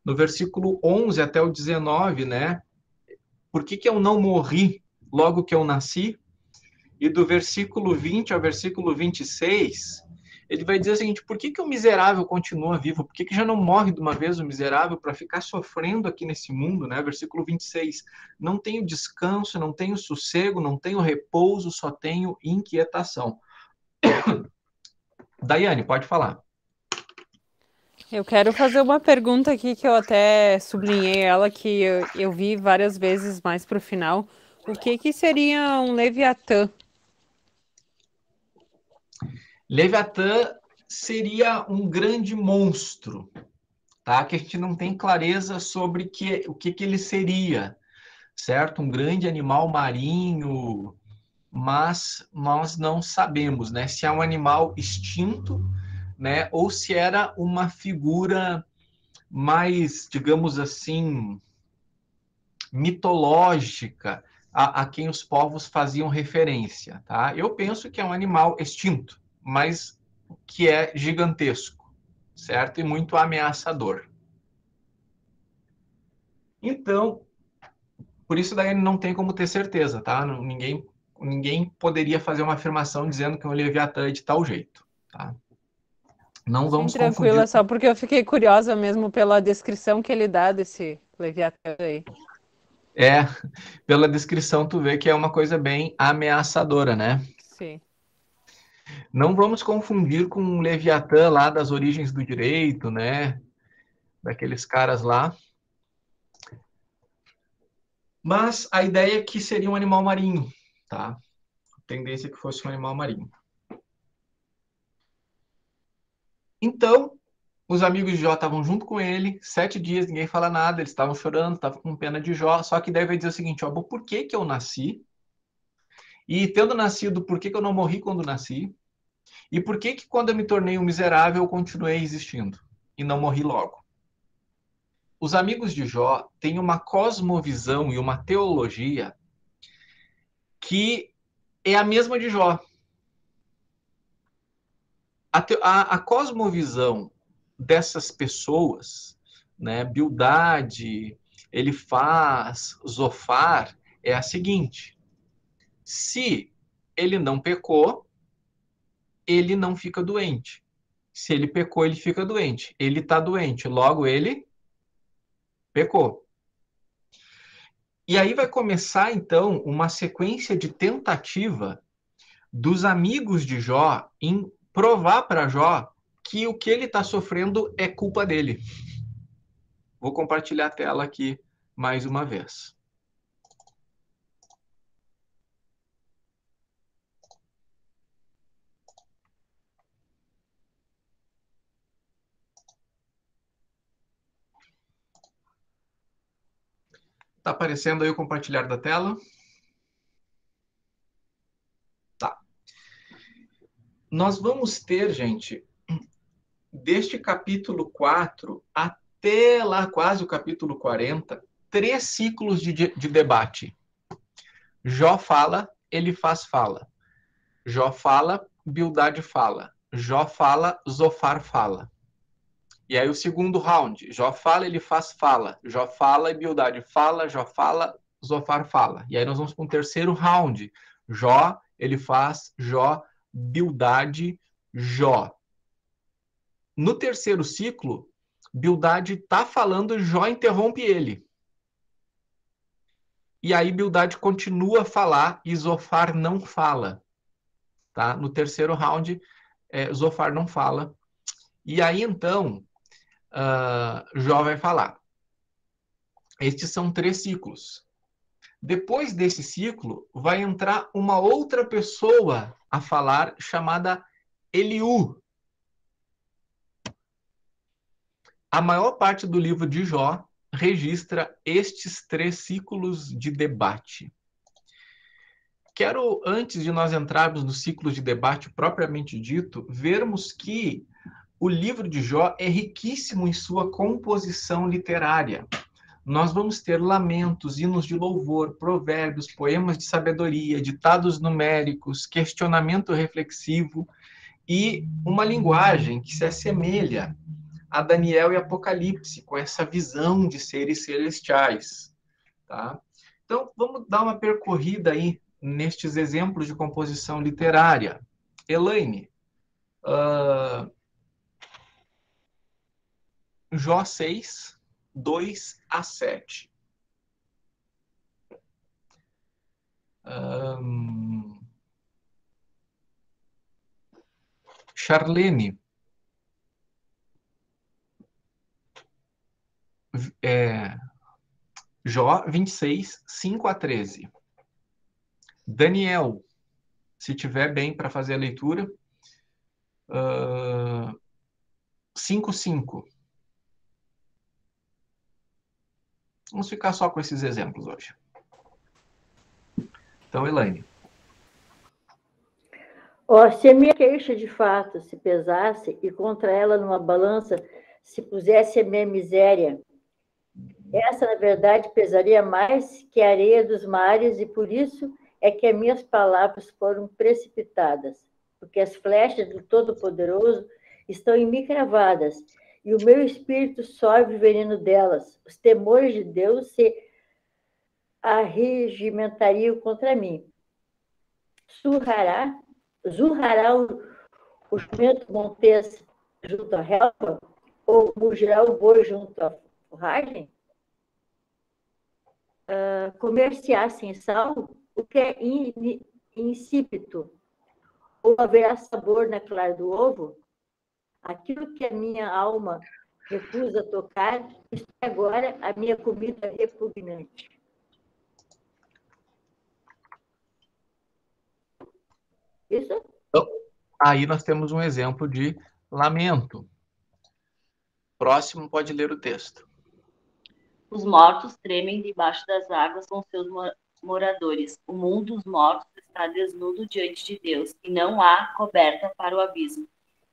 No versículo 11 até o 19, né? Por que que eu não morri logo que eu nasci? E do versículo 20 ao versículo 26, ele vai dizer o seguinte, por que que o miserável continua vivo? Por que que já não morre de uma vez o miserável para ficar sofrendo aqui nesse mundo, né? Versículo 26, não tenho descanso, não tenho sossego, não tenho repouso, só tenho inquietação. Daiane, pode falar. Eu quero fazer uma pergunta aqui que eu até sublinhei ela, que eu vi várias vezes mais para o final. O que seria um Leviatã? Leviatã seria um grande monstro, tá? Que a gente não tem clareza sobre o que ele seria, certo? Um grande animal marinho, mas nós não sabemos, né? Se é um animal extinto, né? Ou se era uma figura mais, digamos assim, mitológica, a quem os povos faziam referência, tá? Eu penso que é um animal extinto, mas que é gigantesco, certo? E muito ameaçador. Então, por isso daí não tem como ter certeza, tá? Ninguém poderia fazer uma afirmação dizendo que um Leviatã é de tal jeito, tá? Não vamos Sim, tranquilo, confundir. é só porque eu fiquei curiosa mesmo pela descrição que ele dá desse Leviatã aí. Pela descrição tu vê que é uma coisa bem ameaçadora, né? Sim. Não vamos confundir com o Leviatã lá das Origens do Direito, né? Daqueles caras lá. Mas a ideia é que seria um animal marinho, tá? A tendência é que fosse um animal marinho. Então, os amigos de Jó estavam junto com ele, 7 dias, ninguém fala nada, eles estavam chorando, estavam com pena de Jó, só que daí vai dizer o seguinte, ó, por que que eu nasci? E tendo nascido, por que que eu não morri quando nasci? E por que que quando eu me tornei um miserável, eu continuei existindo? E não morri logo? Os amigos de Jó têm uma cosmovisão e uma teologia que é a mesma de Jó. A cosmovisão dessas pessoas, né, Bildade, Elifaz, Zofar, é a seguinte: se ele não pecou, ele não fica doente. Se ele pecou, ele fica doente. Ele está doente, logo ele pecou. E aí vai começar, então, uma sequência de tentativa dos amigos de Jó em provar para Jó que o que ele está sofrendo é culpa dele. Vou compartilhar a tela aqui mais uma vez. Está aparecendo aí o compartilhar da tela? Tá. Nós vamos ter, gente, deste capítulo 4 até lá quase o capítulo 40, 3 ciclos de debate. Jó fala, Elifaz fala. Jó fala, Bildade fala. Jó fala, Zofar fala. E aí o segundo round, Jó fala, Elifaz fala. Jó fala e Bildade fala, Jó fala, Zofar fala. E aí nós vamos para um terceiro round, Jó, Elifaz, Jó, Bildade, Jó. No terceiro ciclo, Bildade está falando, Jó interrompe ele. E aí Bildade continua a falar e Zofar não fala. Tá? No terceiro round, Zofar não fala. E aí, então, Jó vai falar. Estes são 3 ciclos. Depois desse ciclo, vai entrar uma outra pessoa a falar, chamada Eliú. A maior parte do livro de Jó registra estes 3 ciclos de debate. Quero, antes de nós entrarmos no ciclo de debate propriamente dito, vermos que o livro de Jó é riquíssimo em sua composição literária. Nós vamos ter lamentos, hinos de louvor, provérbios, poemas de sabedoria, ditados numéricos, questionamento reflexivo e uma linguagem que se assemelha a Daniel e Apocalipse, com essa visão de seres celestiais. Tá? Então, vamos dar uma percorrida aí nestes exemplos de composição literária. Elaine, Jó 6, 2 a 7. Charlene, Jó 26, 5 a 13. Daniel, se tiver bem para fazer a leitura, 5, 5. Vamos ficar só com esses exemplos hoje. Então, Elaine. Se a minha queixa de fato se pesasse e contra ela numa balança se pusesse a minha miséria, essa, na verdade, pesaria mais que a areia dos mares, e por isso é que as minhas palavras foram precipitadas, porque as flechas do Todo-Poderoso estão em mim cravadas, e o meu espírito sorve o veneno delas. Os temores de Deus se arregimentariam contra mim. Zurrará o jumento montês junto à relva, ou mugirá o boi junto à forragem? comerciar sem sal o que é insípido, ou haverá sabor na clara do ovo? Aquilo que a minha alma recusa tocar, isto é agora a minha comida repugnante. Isso? Então, aí nós temos um exemplo de lamento. Próximo pode ler o texto. Os mortos tremem debaixo das águas com seus moradores. O mundo dos mortos está desnudo diante de Deus, e não há coberta para o abismo.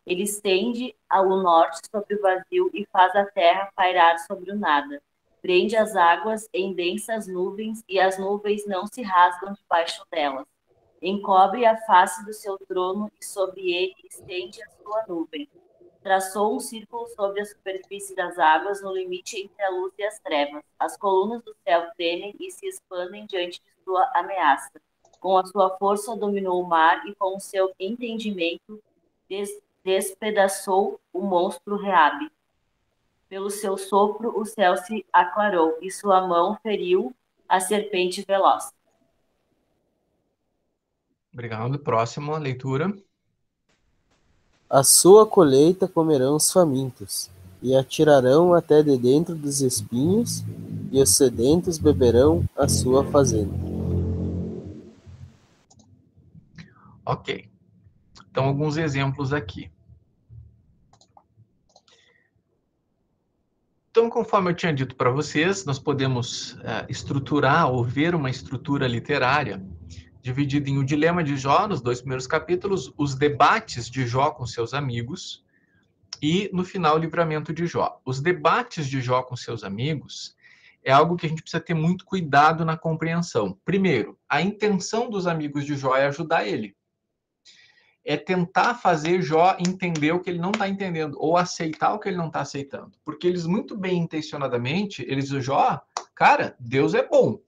Ele estende ao norte sobre o vazio e faz a terra pairar sobre o nada. Prende as águas em densas nuvens, e as nuvens não se rasgam debaixo delas. Encobre a face do seu trono, e sobre ele estende a sua nuvem. Traçou um círculo sobre a superfície das águas, no limite entre a luz e as trevas. As colunas do céu tremem e se expandem diante de sua ameaça. Com a sua força dominou o mar, e com o seu entendimento despedaçou o monstro Reabe. Pelo seu sopro o céu se aclarou, e sua mão feriu a serpente veloz. Obrigado. Próxima leitura. A sua colheita comerão os famintos, e a tirarão até de dentro dos espinhos, e os sedentos beberão a sua fazenda. Ok. Então, alguns exemplos aqui. Então, conforme eu tinha dito para vocês, nós podemos estruturar ou ver uma estrutura literária dividida em O Dilema de Jó, nos 2 primeiros capítulos, os debates de Jó com seus amigos, e, no final, o livramento de Jó. Os debates de Jó com seus amigos é algo que a gente precisa ter muito cuidado na compreensão. Primeiro, a intenção dos amigos de Jó é ajudar ele. É tentar fazer Jó entender o que ele não está entendendo, ou aceitar o que ele não está aceitando. Porque eles, muito bem intencionadamente, eles dizem, Jó, cara, Deus é bom.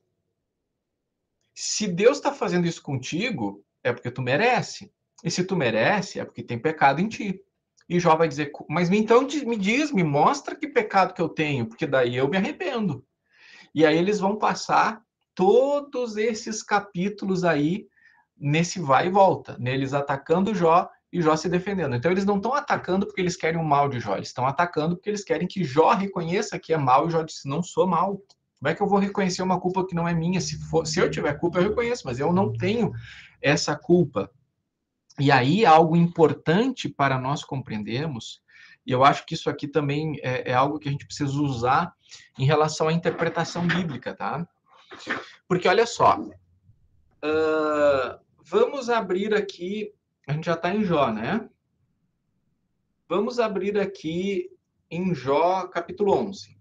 Se Deus está fazendo isso contigo, é porque tu merece. E se tu merece, é porque tem pecado em ti. E Jó vai dizer, mas então me mostra que pecado que eu tenho, porque daí eu me arrependo. E aí eles vão passar todos esses capítulos aí, nesse vai e volta, neles atacando Jó e Jó se defendendo. Então eles não estão atacando porque eles querem o mal de Jó, eles estão atacando porque eles querem que Jó reconheça que é mal, e Jó disse, não sou mal. Como é que eu vou reconhecer uma culpa que não é minha? Se eu tiver culpa, eu reconheço, mas eu não tenho essa culpa. E aí, algo importante para nós compreendermos, e eu acho que isso aqui também é algo que a gente precisa usar em relação à interpretação bíblica, tá? Porque, olha só, vamos abrir aqui, a gente já está em Jó, né? Vamos abrir aqui em Jó, capítulo 11.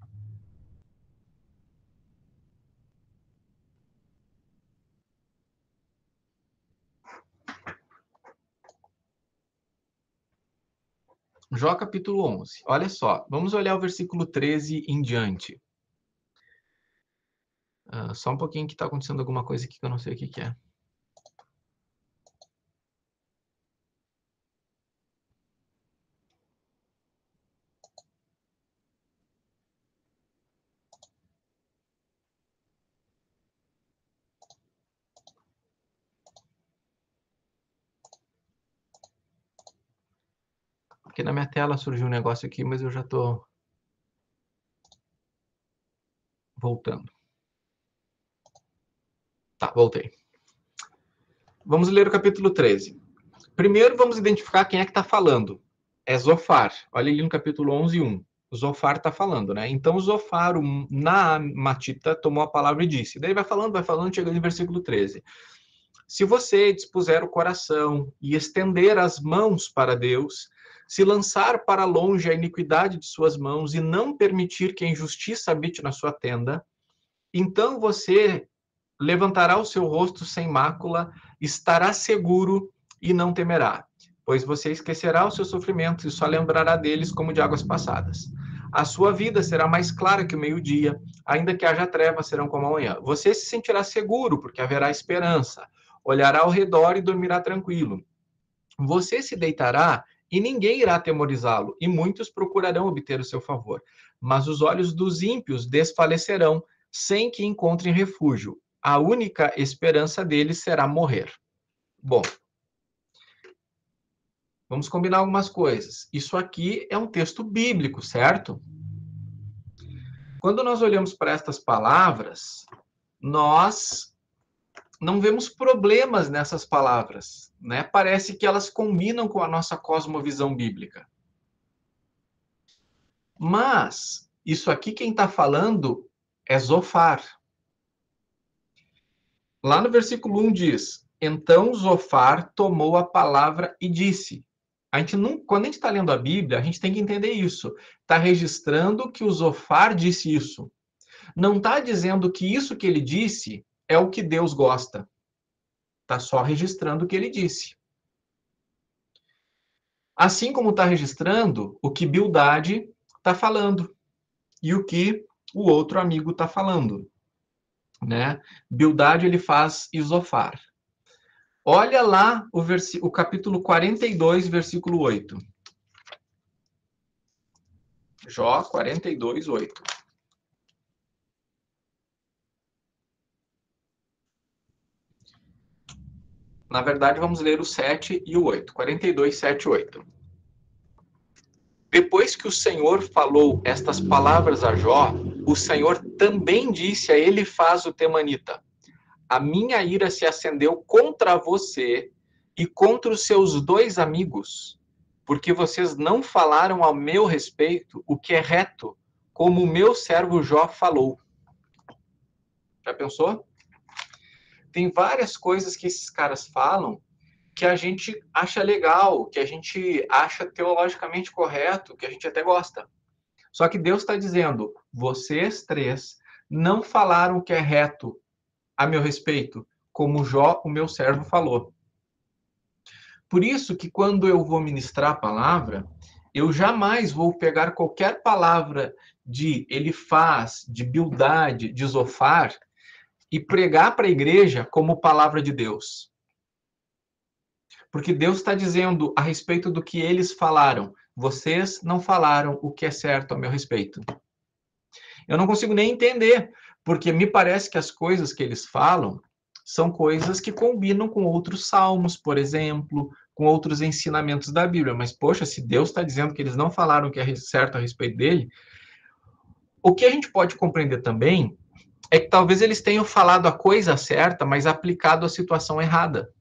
Jó, capítulo 11. Olha só, vamos olhar o versículo 13 em diante. Só um pouquinho que está acontecendo alguma coisa aqui que eu não sei o que é. Porque na minha tela surgiu um negócio aqui, mas eu já estou voltando. Tá, voltei. Vamos ler o capítulo 13. Primeiro, vamos identificar quem é que está falando. É Zofar. Olha ali no capítulo 11, 1. Zofar está falando, né? Então, Zofar, o Naamatita, tomou a palavra e disse. Daí vai falando, chegando no versículo 13. Se você dispuser o coração e estender as mãos para Deus, se lançar para longe a iniquidade de suas mãos e não permitir que a injustiça habite na sua tenda, então você levantará o seu rosto sem mácula, estará seguro e não temerá, pois você esquecerá os seus sofrimentos e só lembrará deles como de águas passadas. A sua vida será mais clara que o meio-dia, ainda que haja trevas, serão como amanhã. Você se sentirá seguro, porque haverá esperança. Olhará ao redor e dormirá tranquilo. Você se deitará e ninguém irá atemorizá-lo, e muitos procurarão obter o seu favor. Mas os olhos dos ímpios desfalecerão, sem que encontrem refúgio. A única esperança deles será morrer. Bom, vamos combinar algumas coisas. Isso aqui é um texto bíblico, certo? Quando nós olhamos para estas palavras, nós não vemos problemas nessas palavras, né? Parece que elas combinam com a nossa cosmovisão bíblica. Mas, isso aqui quem está falando é Zofar. Lá no versículo 1 diz, então Zofar tomou a palavra e disse. Quando a gente está lendo a Bíblia, a gente tem que entender isso. Está registrando que o Zofar disse isso. Não está dizendo que isso que ele disse é o que Deus gosta. Está só registrando o que ele disse. Assim como está registrando o que Bildade está falando e o que o outro amigo está falando, né? Bildade ele faz Zofar. Olha lá o capítulo 42, versículo 8. Jó 42, 8. Na verdade, vamos ler o 7 e o 8. 42, 7 e 8. Depois que o Senhor falou estas palavras a Jó, o Senhor também disse a Elifaz o temanita, a minha ira se acendeu contra você e contra os seus 2 amigos, porque vocês não falaram ao meu respeito o que é reto, como o meu servo Jó falou. Já pensou? Tem várias coisas que esses caras falam que a gente acha legal, que a gente acha teologicamente correto, que a gente até gosta. Só que Deus está dizendo, vocês 3 não falaram o que é reto a meu respeito, como Jó, o meu servo, falou. Por isso que quando eu vou ministrar a palavra, eu jamais vou pegar qualquer palavra de Elifaz, de Bildade, de Zofar, e pregar para a igreja como palavra de Deus. Porque Deus está dizendo a respeito do que eles falaram. Vocês não falaram o que é certo a meu respeito. Eu não consigo nem entender, porque me parece que as coisas que eles falam são coisas que combinam com outros salmos, por exemplo, com outros ensinamentos da Bíblia. Mas, poxa, se Deus está dizendo que eles não falaram o que é certo a respeito dele, o que a gente pode compreender também é que talvez eles tenham falado a coisa certa, mas aplicado a situação errada.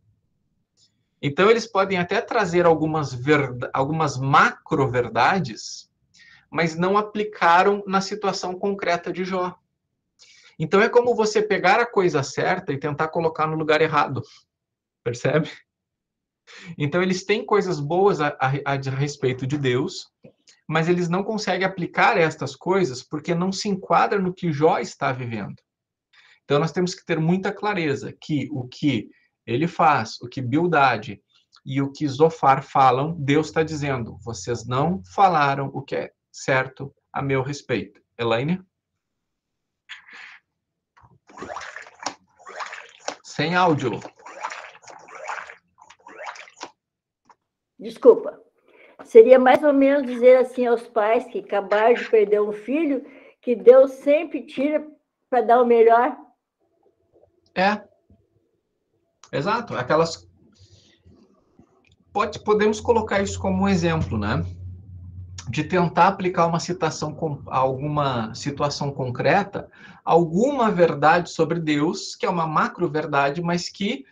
Então, eles podem até trazer algumas macro-verdades, mas não aplicaram na situação concreta de Jó. Então, é como você pegar a coisa certa e tentar colocar no lugar errado. Percebe? Então, eles têm coisas boas a respeito de Deus, mas eles não conseguem aplicar estas coisas porque não se enquadra no que Jó está vivendo. Então, nós temos que ter muita clareza que o que ele faz, o que Bildade e o que Zofar falam, Deus está dizendo, vocês não falaram o que é certo a meu respeito. Elaine? Sem áudio. Desculpa. Seria mais ou menos dizer assim aos pais que acabaram de perder um filho, que Deus sempre tira para dar o melhor. É. Exato. Aquelas... Podemos colocar isso como um exemplo, né? De tentar aplicar alguma situação concreta, alguma verdade sobre Deus, que é uma macro-verdade, mas que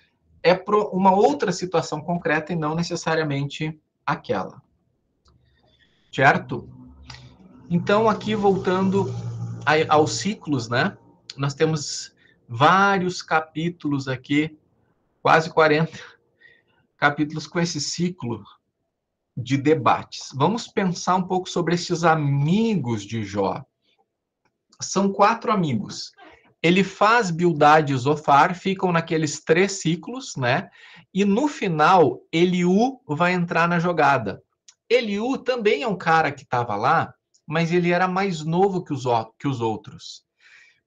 é uma outra situação concreta e não necessariamente aquela. Certo? Então, aqui voltando aos ciclos, né? Nós temos vários capítulos aqui, quase 40 capítulos com esse ciclo de debates. Vamos pensar um pouco sobre esses amigos de Jó. São 4 amigos. Elifaz, Bildade e Zofar ficam naqueles 3 ciclos, né? E no final, Eliú vai entrar na jogada. Eliú também é um cara que estava lá, mas ele era mais novo que os outros.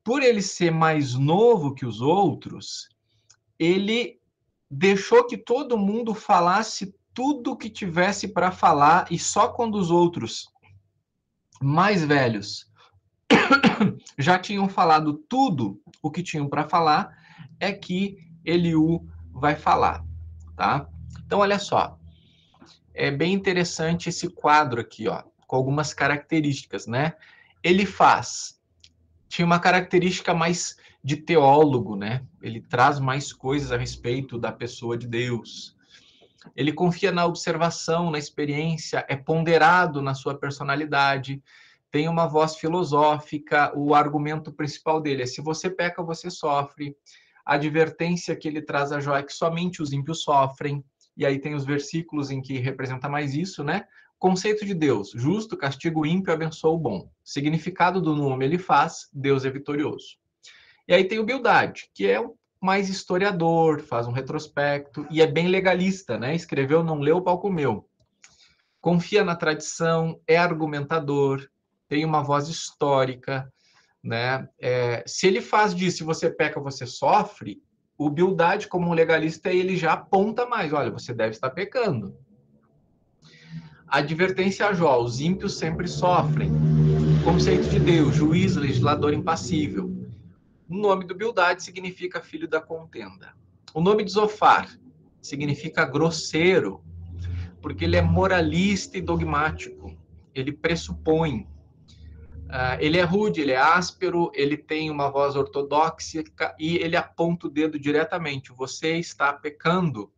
Por ele ser mais novo que os outros, ele deixou que todo mundo falasse tudo o que tivesse para falar, e só quando os outros mais velhos já tinham falado tudo o que tinham para falar, é que Eliú vai falar, tá? Então, olha só, é bem interessante esse quadro aqui, ó, com algumas características, né? Tinha uma característica mais de teólogo, né? Ele traz mais coisas a respeito da pessoa de Deus. Ele confia na observação, na experiência, é ponderado na sua personalidade, tem uma voz filosófica. O argumento principal dele é: se você peca, você sofre. A advertência que ele traz a Jó é que somente os ímpios sofrem. E aí tem os versículos em que representa mais isso, né? Conceito de Deus: justo, castiga o ímpio, abençoa o bom. Significado do nome: ele faz, Deus é vitorioso. E aí tem o Bildade, que é mais historiador, faz um retrospecto e é bem legalista, né? Escreveu, não leu, pau comeu. Confia na tradição, é argumentador, tem uma voz histórica, né? Se ele faz disso, se você peca, você sofre, o Bildade, como um legalista, ele já aponta mais: olha, você deve estar pecando. Advertência a Jó: os ímpios sempre sofrem. Conceito de Deus: juiz, legislador impassível. O nome do Bildade significa filho da contenda. O nome de Zofar significa grosseiro, porque ele é moralista e dogmático. Ele pressupõe. Ele é rude, ele é áspero, ele tem uma voz ortodoxa e ele aponta o dedo diretamente: você está pecando.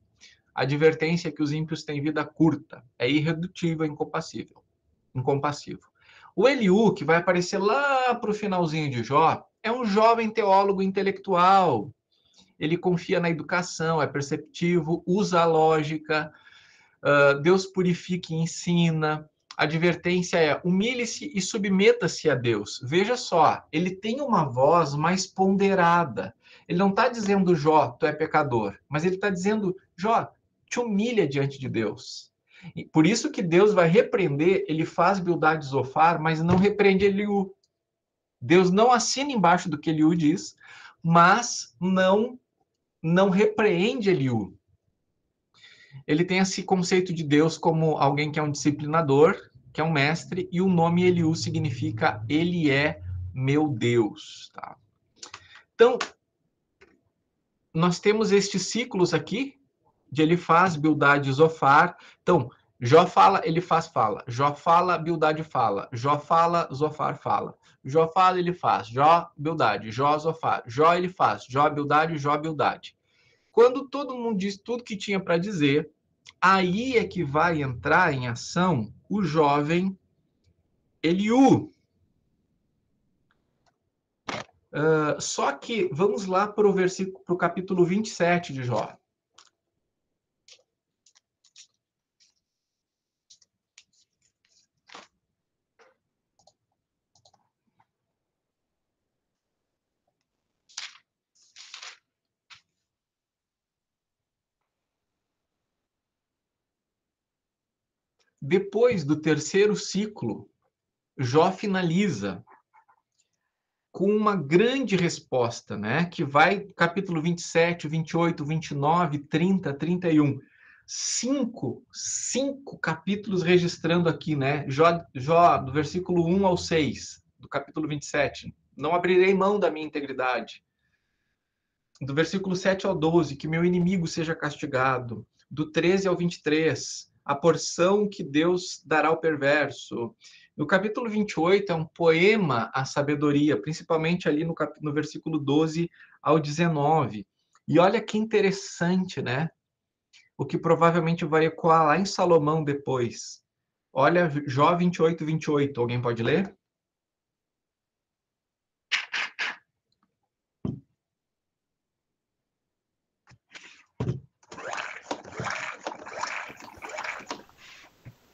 A advertência é que os ímpios têm vida curta, é irredutível e incompassível. O Eliú, que vai aparecer lá para o finalzinho de Jó, é um jovem teólogo intelectual. Ele confia na educação, é perceptivo, usa a lógica, Deus purifica e ensina. A advertência é: humilhe-se e submeta-se a Deus. Veja só, ele tem uma voz mais ponderada. Ele não está dizendo: Jó, tu é pecador, mas ele está dizendo: Jó, te humilha diante de Deus. E por isso que Deus vai repreender. Ele faz Bildade e Zofar, mas não repreende Eliú. Deus não assina embaixo do que Eliú diz, mas não repreende Eliú. Ele tem esse conceito de Deus como alguém que é um disciplinador, que é um mestre, e o nome Eliú significa ele é meu Deus. Tá? Então, nós temos estes ciclos aqui, de Elifaz, Bildade e Zofar. Então, Jó fala, Elifaz fala. Jó fala, Bildade fala. Jó fala, Zofar fala. Jó fala, Elifaz. Jó, Bildade. Jó, Zofar. Jó, Elifaz. Jó, Bildade. Jó, Bildade. Quando todo mundo diz tudo que tinha para dizer, aí é que vai entrar em ação o jovem Eliú. Só que vamos lá para o capítulo 27 de Jó. Depois do terceiro ciclo, Jó finaliza com uma grande resposta, né? Que vai capítulo 27, 28, 29, 30, 31. Cinco capítulos registrando aqui, né? Jó, do versículo 1 ao 6, do capítulo 27. Não abrirei mão da minha integridade. Do versículo 7 ao 12, que meu inimigo seja castigado. Do 13 ao 23, a porção que Deus dará ao perverso. No capítulo 28 é um poema à sabedoria, principalmente ali no versículo 12 ao 19. E olha que interessante, né? O que provavelmente vai ecoar lá em Salomão depois. Olha, Jó 28, 28. Alguém pode ler?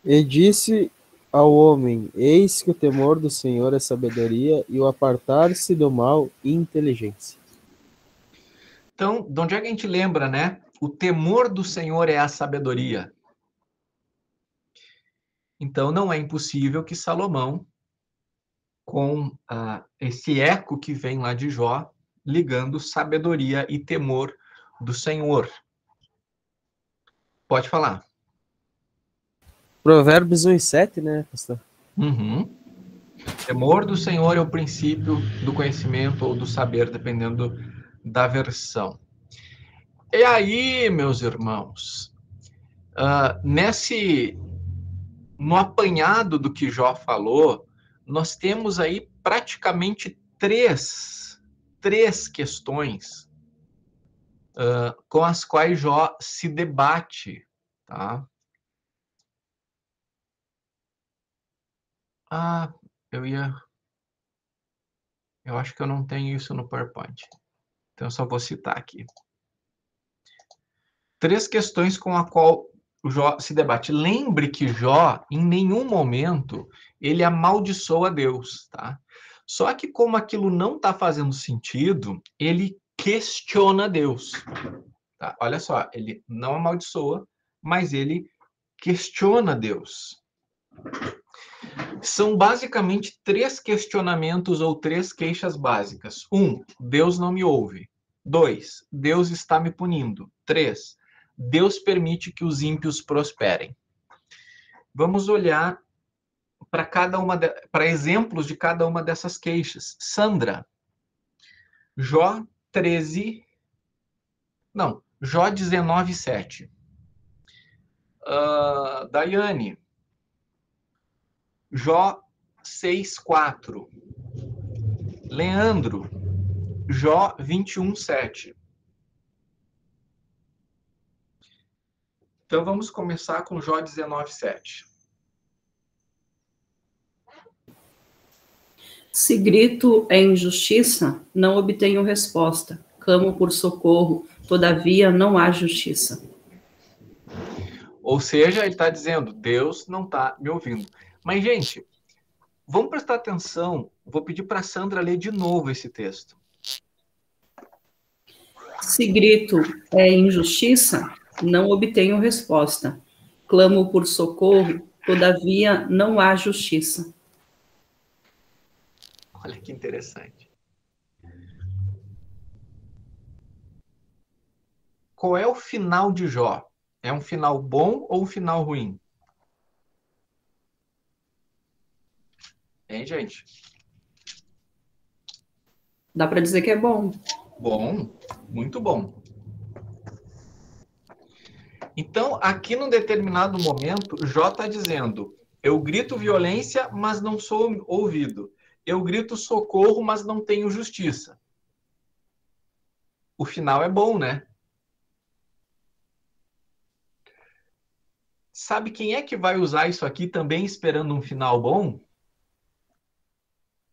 E disse ao homem: eis que o temor do Senhor é sabedoria, e o apartar-se do mal, inteligência. Então, de onde é que a gente lembra, né? O temor do Senhor é a sabedoria. Então, não é impossível que Salomão, com esse eco que vem lá de Jó, ligando sabedoria e temor do Senhor. Pode falar. Provérbios 1:7, né, pastor? Uhum. Temor do Senhor é o princípio do conhecimento ou do saber, dependendo da versão. E aí, meus irmãos, no apanhado do que Jó falou, nós temos aí praticamente três questões com as quais Jó se debate, tá? Eu acho que eu não tenho isso no PowerPoint. Então, eu só vou citar aqui. Três questões com a qual o Jó se debate. Lembre que Jó, em nenhum momento, ele amaldiçoa Deus, tá? Só que como aquilo não está fazendo sentido, ele questiona Deus. Tá? Olha só, ele não amaldiçoa, mas ele questiona Deus. São basicamente três questionamentos ou três queixas básicas. 1, Deus não me ouve. 2, Deus está me punindo. 3, Deus permite que os ímpios prosperem. Vamos olhar para exemplos de cada uma dessas queixas. Sandra, Jó 19:7. Daiane, Jó 6:4. Leandro, Jó 21:7. Então vamos começar com Jó 19:7. Se grito em injustiça, não obtenho resposta. Clamo por socorro, todavia não há justiça. Ou seja, ele está dizendo, Deus não está me ouvindo. Mas, gente, vamos prestar atenção. Vou pedir para a Sandra ler de novo esse texto. Se grito em injustiça, não obtenho resposta. Clamo por socorro, todavia não há justiça. Olha que interessante. Qual é o final de Jó? É um final bom ou um final ruim? Hein, gente? Dá para dizer que é bom. Bom, muito bom. Então, aqui num determinado momento, Jó está dizendo, eu grito violência, mas não sou ouvido. Eu grito socorro, mas não tenho justiça. O final é bom, né? Sabe quem é que vai usar isso aqui também esperando um final bom?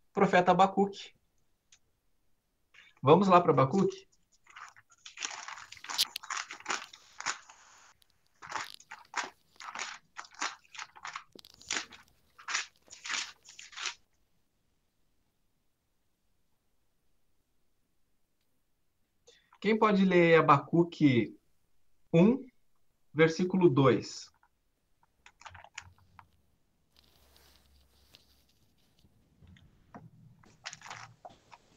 O profeta Abacuque. Vamos lá para Abacuque? Quem pode ler Abacuque 1, versículo 2?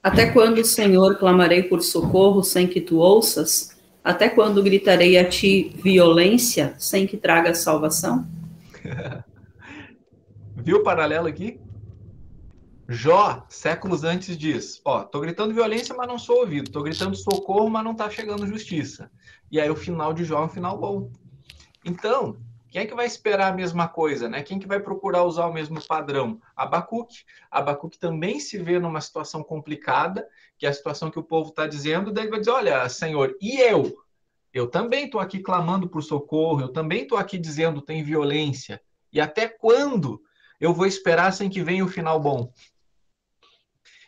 Até quando, Senhor, clamarei por socorro sem que tu ouças? Até quando gritarei a ti violência sem que traga salvação? Viu o paralelo aqui? Jó, séculos antes, diz, tô gritando violência, mas não sou ouvido. Tô gritando socorro, mas não tá chegando justiça. E aí o final de Jó é um final bom. Então, quem é que vai esperar a mesma coisa, né? Quem que vai procurar usar o mesmo padrão? Abacuque. Abacuque também se vê numa situação complicada, que é a situação que o povo está dizendo, daí ele vai dizer, olha, Senhor, e eu? Eu também estou aqui clamando por socorro, eu também estou aqui dizendo tem violência. E até quando eu vou esperar sem que venha o final bom?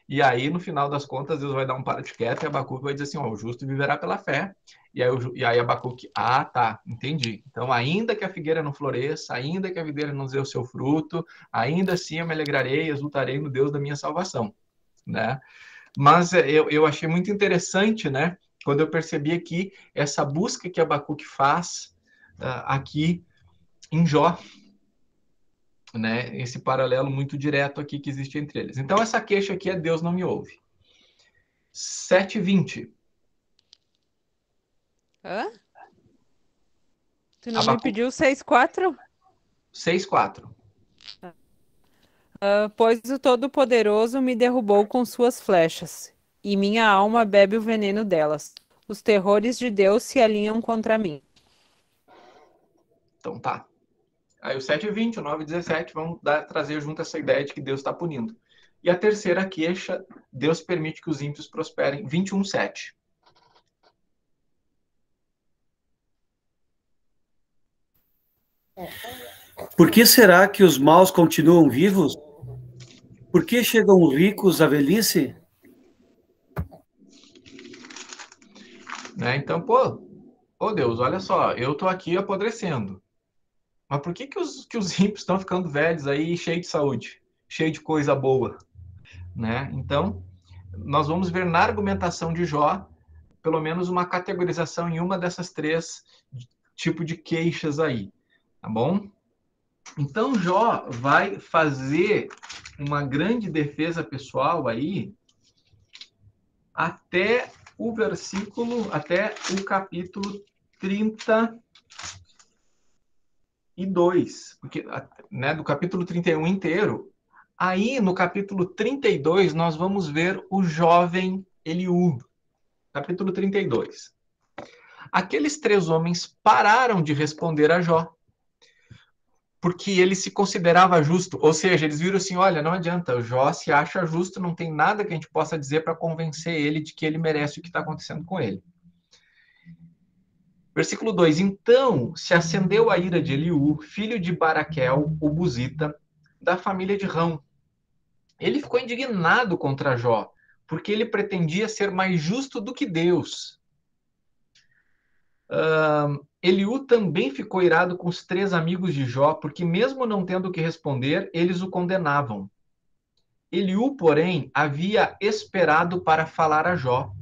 E aí, no final das contas, Deus vai dar um para de quieto e Abacuque vai dizer assim, o justo viverá pela fé. E aí Abacuque, tá, entendi. Então, ainda que a figueira não floresça, ainda que a videira não dê o seu fruto, ainda assim eu me alegrarei e exultarei no Deus da minha salvação, né? Mas eu achei muito interessante, né? Quando eu percebi aqui essa busca que Abacuque faz aqui em Jó, né? Esse paralelo muito direto aqui que existe entre eles. Então, essa queixa aqui é Deus não me ouve. 7:20. Hã? Tu não me pediu 6:4? 6:4. Pois o Todo-Poderoso me derrubou com suas flechas, e minha alma bebe o veneno delas. Os terrores de Deus se alinham contra mim. Então tá. Aí o 7:20, o 9:17 vão trazer junto essa ideia de que Deus está punindo. E a terceira queixa, Deus permite que os ímpios prosperem, 21:7. Por que será que os maus continuam vivos? Por que chegam ricos à velhice? Né? Então, pô, Deus, olha só, eu tô aqui apodrecendo. Mas por que os ímpios estão ficando velhos aí, cheios de saúde, cheio de coisa boa? Né? Então, nós vamos ver na argumentação de Jó, pelo menos uma categorização em uma dessas três tipos de queixas aí, tá bom? Então, Jó vai fazer uma grande defesa pessoal aí até o capítulo 32, porque, né, do capítulo 31 inteiro. Aí, no capítulo 32, nós vamos ver o jovem Eliú. Capítulo 32. Aqueles três homens pararam de responder a Jó, porque ele se considerava justo. Ou seja, eles viram assim, olha, não adianta, o Jó se acha justo, não tem nada que a gente possa dizer para convencer ele de que ele merece o que está acontecendo com ele. Versículo 2. Então se acendeu a ira de Eliú, filho de Baraquel, o Buzita, da família de Rão. Ele ficou indignado contra Jó, porque ele pretendia ser mais justo do que Deus. Eliú também ficou irado com os três amigos de Jó, porque mesmo não tendo o que responder, eles o condenavam. Eliú, porém, havia esperado para falar a Jó,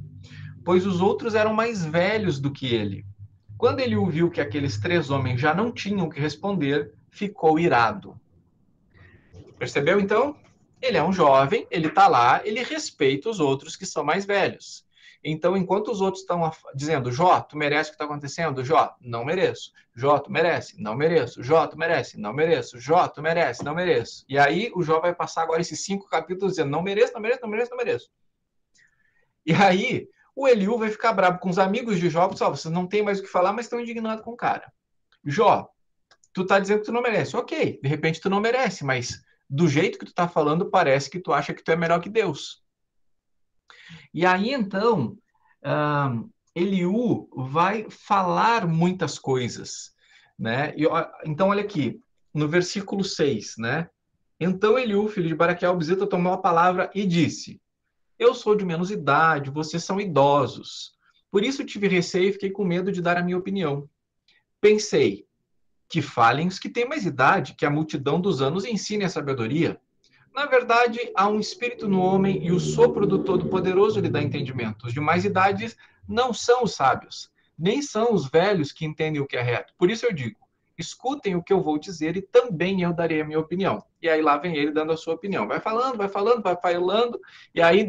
pois os outros eram mais velhos do que ele. Quando Eliú viu que aqueles três homens já não tinham o que responder, ficou irado. Percebeu, então? Ele é um jovem, ele está lá, ele respeita os outros que são mais velhos. Então, enquanto os outros estão dizendo, Jó, tu merece o que está acontecendo? Jó, não mereço. Jó, tu merece? Não mereço. Jó, tu merece? Não mereço. Jó, tu merece? Não mereço. E aí, o Jó vai passar agora esses 5 capítulos dizendo, não mereço, não mereço, não mereço, não mereço. E aí, o Eliú vai ficar bravo com os amigos de Jó, pessoal, vocês não têm mais o que falar, mas estão indignados com o cara. Jó, tu tá dizendo que tu não merece. Ok, de repente tu não merece, mas do jeito que tu tá falando, parece que tu acha que tu é melhor que Deus. E aí, então, Eliú vai falar muitas coisas, né? Então, olha aqui, no versículo 6, né? Então Eliú, filho de Baraquel, Buzita, tomou a palavra e disse, eu sou de menos idade, vocês são idosos. Por isso tive receio e fiquei com medo de dar a minha opinião. Pensei, que falem os que têm mais idade, que a multidão dos anos ensine a sabedoria. Na verdade, há um espírito no homem e o sopro do Todo-Poderoso lhe dá entendimento. Os de mais idades não são os sábios, nem são os velhos que entendem o que é reto. Por isso eu digo, escutem o que eu vou dizer e também eu darei a minha opinião. E aí lá vem ele dando a sua opinião. Vai falando, vai falando, vai falando. E aí,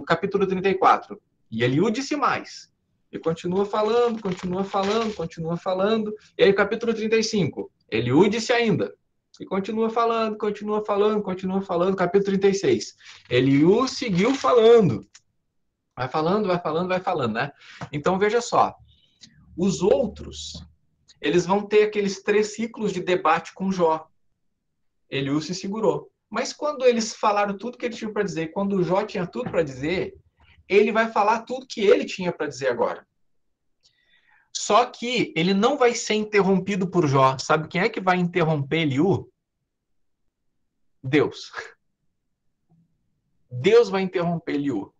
capítulo 34. E Eliú disse mais. E continua falando, continua falando, continua falando. E aí, capítulo 35. Eliú disse ainda. E continua falando, continua falando, continua falando. Capítulo 36. Eliú seguiu falando. Vai falando, vai falando, vai falando, né? Então, veja só. Os outros, eles vão ter aqueles 3 ciclos de debate com Jó. Eliú se segurou. Mas quando eles falaram tudo que ele tinha para dizer, quando o Jó tinha tudo para dizer, ele vai falar tudo que ele tinha para dizer agora. Só que ele não vai ser interrompido por Jó. Sabe quem é que vai interromper Eliú? Deus. Deus vai interromper Eliú.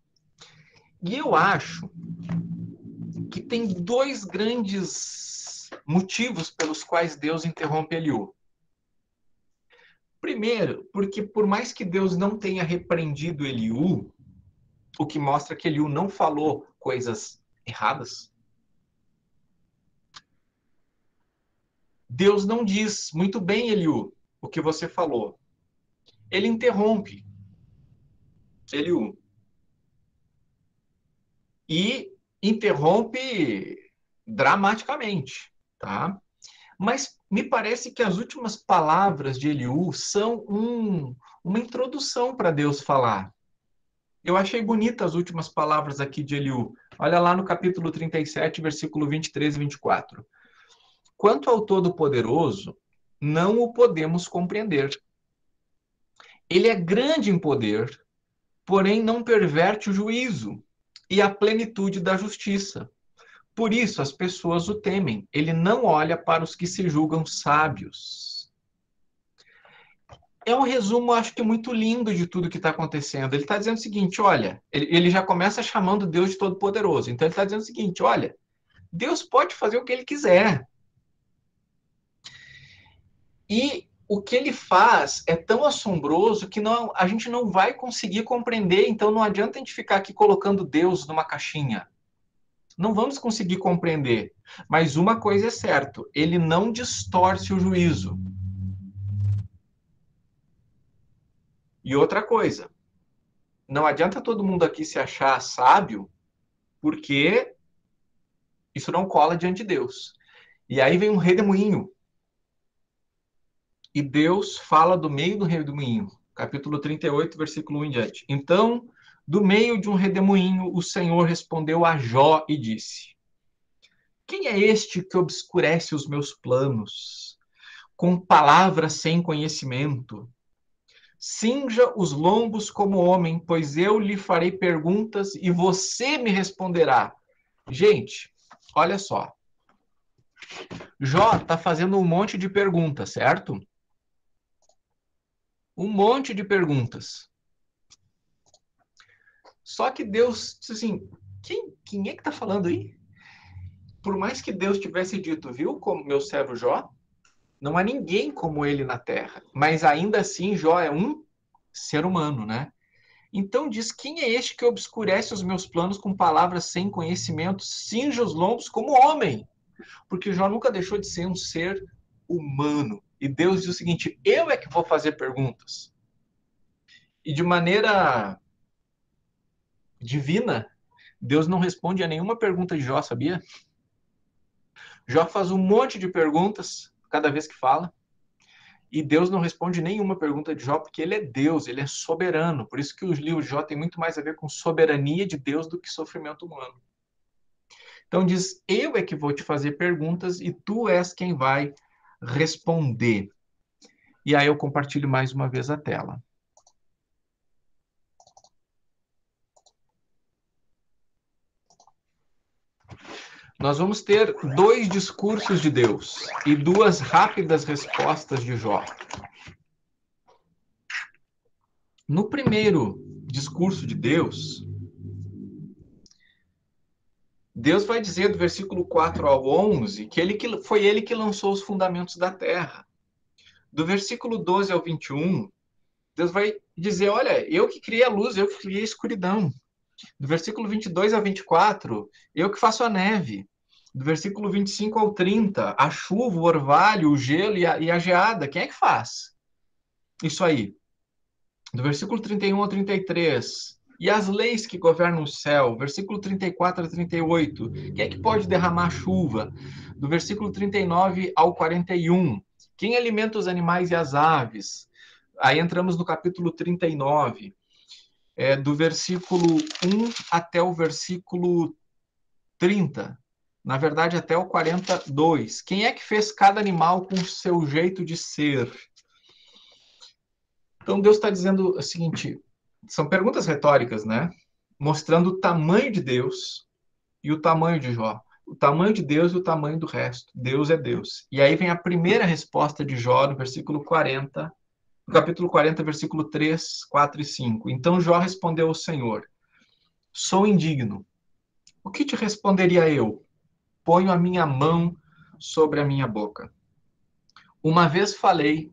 E eu acho que tem 2 grandes motivos pelos quais Deus interrompe Eliú. Primeiro, porque por mais que Deus não tenha repreendido Eliú, o que mostra que Eliú não falou coisas erradas, Deus não diz, muito bem, Eliú, o que você falou. Ele interrompe Eliú. E interrompe dramaticamente, tá? Mas me parece que as últimas palavras de Eliú são uma introdução para Deus falar. Eu achei bonitas as últimas palavras aqui de Eliú. Olha lá no capítulo 37, versículo 23 e 24. Quanto ao Todo-Poderoso, não o podemos compreender. Ele é grande em poder, porém não perverte o juízo e a plenitude da justiça. Por isso as pessoas o temem. Ele não olha para os que se julgam sábios. É um resumo, acho que muito lindo de tudo que está acontecendo. Ele está dizendo o seguinte, olha, ele já começa chamando Deus de Todo-Poderoso. Então ele está dizendo o seguinte, olha, Deus pode fazer o que ele quiser. E o que ele faz é tão assombroso que a gente não vai conseguir compreender. Então não adianta a gente ficar aqui colocando Deus numa caixinha. Não vamos conseguir compreender. Mas uma coisa é certa, ele não distorce o juízo. E outra coisa, não adianta todo mundo aqui se achar sábio, porque isso não cola diante de Deus. E aí vem um redemoinho. E Deus fala do meio do redemoinho. Capítulo 38, versículo 1 em diante. Então, do meio de um redemoinho, o Senhor respondeu a Jó e disse: quem é este que obscurece os meus planos, com palavras sem conhecimento? Cinja os lombos como homem, pois eu lhe farei perguntas e você me responderá. Gente, olha só. Jó está fazendo um monte de perguntas, certo? Um monte de perguntas. Só que Deus disse assim, quem é que está falando aí? Por mais que Deus tivesse dito, viu, como meu servo Jó, não há ninguém como ele na terra. Mas ainda assim, Jó é um ser humano, né? Então diz, quem é este que obscurece os meus planos com palavras sem conhecimento, cinge os lombos como homem? Porque Jó nunca deixou de ser um ser humano. E Deus diz o seguinte, eu é que vou fazer perguntas. E de maneira divina, Deus não responde a nenhuma pergunta de Jó, sabia? Jó faz um monte de perguntas cada vez que fala. E Deus não responde nenhuma pergunta de Jó, porque ele é Deus, ele é soberano. Por isso que os livros de Jó têm muito mais a ver com soberania de Deus do que sofrimento humano. Então diz, eu é que vou te fazer perguntas e tu és quem vai responder. E aí eu compartilho mais uma vez a tela. Nós vamos ter 2 discursos de Deus e 2 rápidas respostas de Jó. No primeiro discurso de Deus, Deus vai dizer do versículo 4 ao 11 que foi ele que lançou os fundamentos da terra. Do versículo 12 ao 21, Deus vai dizer, olha, eu que criei a luz, eu que criei a escuridão. Do versículo 22 ao 24, eu que faço a neve. Do versículo 25 ao 30, a chuva, o orvalho, o gelo e a geada. Quem é que faz? Isso aí. Do versículo 31 ao 33, e as leis que governam o céu. Versículo 34 a 38, quem é que pode derramar chuva? Do versículo 39 ao 41, quem alimenta os animais e as aves? Aí entramos no capítulo 39. Do versículo 1 até o versículo 30. Na verdade, até o 42. Quem é que fez cada animal com o seu jeito de ser? Então, Deus está dizendo o seguinte, são perguntas retóricas, né? Mostrando o tamanho de Deus e o tamanho de Jó. O tamanho de Deus e o tamanho do resto. Deus é Deus. E aí vem a primeira resposta de Jó, no versículo 40, no capítulo 40, versículo 3, 4 e 5. Então Jó respondeu ao Senhor, sou indigno. O que te responderia eu? Ponho a minha mão sobre a minha boca. Uma vez falei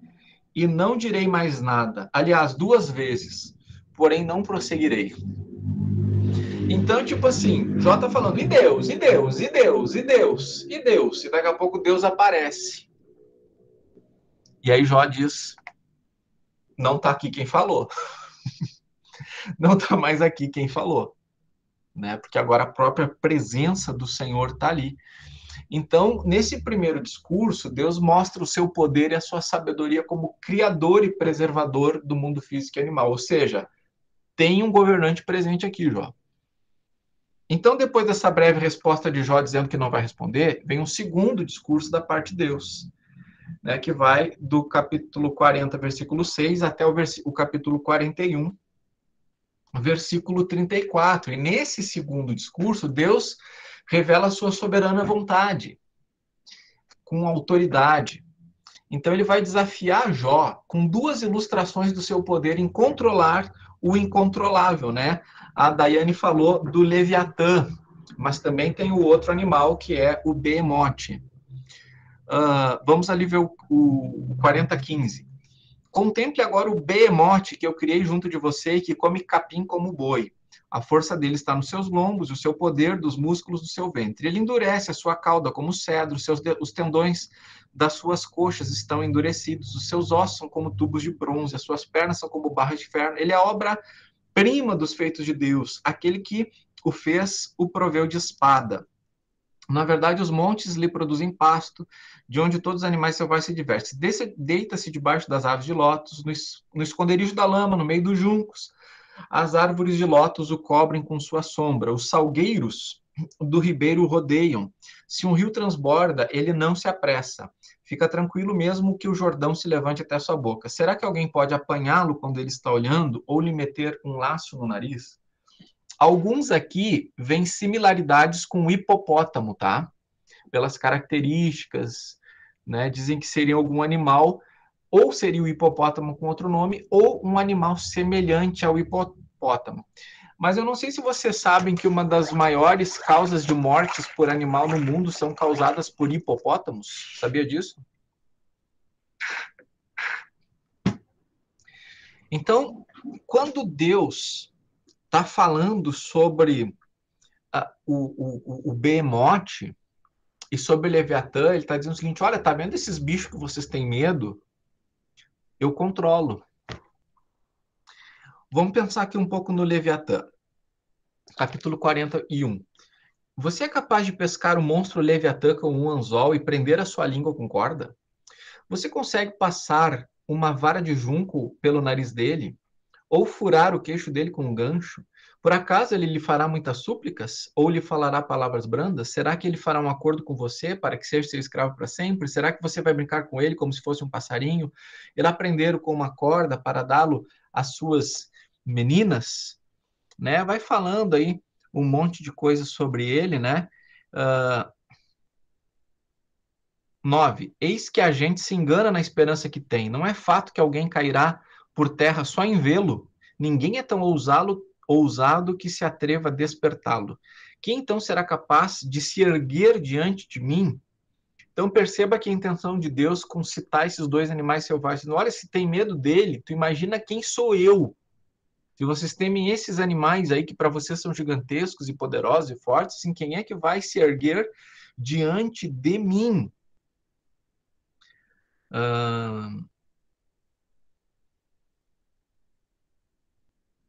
e não direi mais nada. Aliás, 2 vezes, porém não prosseguirei. Então, tipo assim, Jó tá falando, e Deus, e Deus, e Deus, e Deus, e Deus. E daqui a pouco Deus aparece. E aí Jó diz, não tá aqui quem falou. Não tá mais aqui quem falou. Né? Porque agora a própria presença do Senhor tá ali. Então, nesse primeiro discurso, Deus mostra o seu poder e a sua sabedoria como criador e preservador do mundo físico e animal. Ou seja, tem um governante presente aqui, Jó. Então, depois dessa breve resposta de Jó dizendo que não vai responder, vem um segundo discurso da parte de Deus, né, que vai do capítulo 40, versículo 6, até o capítulo 41, versículo 34. E nesse segundo discurso, Deus revela a sua soberana vontade, com autoridade. Então, ele vai desafiar Jó com duas ilustrações do seu poder em controlar o incontrolável, né? A Daiane falou do Leviatã, mas também tem o outro animal, que é o Behemoth. Vamos ali ver o 40:15. Contemple agora o Behemoth que eu criei junto de você e que come capim como boi. A força dele está nos seus lombos, o seu poder dos músculos do seu ventre. Ele endurece a sua cauda como cedro, os tendões das suas coxas estão endurecidos, os seus ossos são como tubos de bronze, as suas pernas são como barras de ferro. Ele é a obra-prima dos feitos de Deus, aquele que o fez, o proveu de espada. Na verdade, os montes lhe produzem pasto, de onde todos os animais selvagens se divertem. Deita-se debaixo das aves de lótus, no esconderijo da lama, no meio dos juncos. As árvores de lótus o cobrem com sua sombra. Os salgueiros do ribeiro o rodeiam. Se um rio transborda, ele não se apressa. Fica tranquilo mesmo que o Jordão se levante até sua boca. Será que alguém pode apanhá-lo quando ele está olhando ou lhe meter um laço no nariz? Alguns aqui veem similaridades com o hipopótamo, tá? Pelas características, né? Dizem que seria algum animal, ou seria o hipopótamo com outro nome, ou um animal semelhante ao hipopótamo. Mas eu não sei se vocês sabem que uma das maiores causas de mortes por animal no mundo são causadas por hipopótamos. Sabia disso? Então, quando Deus está falando sobre o Behemoth e sobre o Leviatã, ele está dizendo o seguinte: olha, tá vendo esses bichos que vocês têm medo? Eu controlo. Vamos pensar aqui um pouco no Leviatã, capítulo 41. Você é capaz de pescar o monstro Leviatã com um anzol e prender a sua língua com corda? Você consegue passar uma vara de junco pelo nariz dele? Ou furar o queixo dele com um gancho? Por acaso ele lhe fará muitas súplicas? Ou lhe falará palavras brandas? Será que ele fará um acordo com você para que seja seu escravo para sempre? Será que você vai brincar com ele como se fosse um passarinho? Irá prender-o com uma corda para dá-lo às suas meninas? Né? Vai falando aí um monte de coisas sobre ele, né? 9. Eis que a gente se engana na esperança que tem. Não é fato que alguém cairá por terra só em vê-lo. Ninguém é tão ousado que se atreva a despertá-lo. Quem então será capaz de se erguer diante de mim? Então perceba que a intenção de Deus com citar esses dois animais selvagens. Olha, se tem medo dele, tu imagina quem sou eu. Se vocês temem esses animais aí que para vocês são gigantescos e poderosos e fortes, assim, quem é que vai se erguer diante de mim?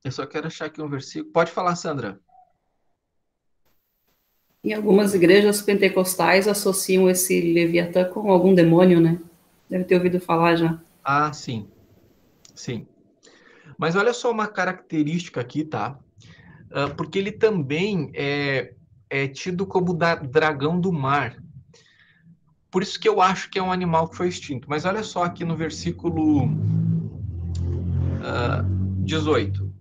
Eu só quero achar aqui um versículo. Pode falar, Sandra. Em algumas igrejas pentecostais associam esse Leviatã com algum demônio, né? Deve ter ouvido falar já. Ah, sim. Sim. Mas olha só uma característica aqui, tá? Porque ele também é tido como dragão do mar. Por isso que eu acho que é um animal que foi extinto. Mas olha só aqui no versículo 18.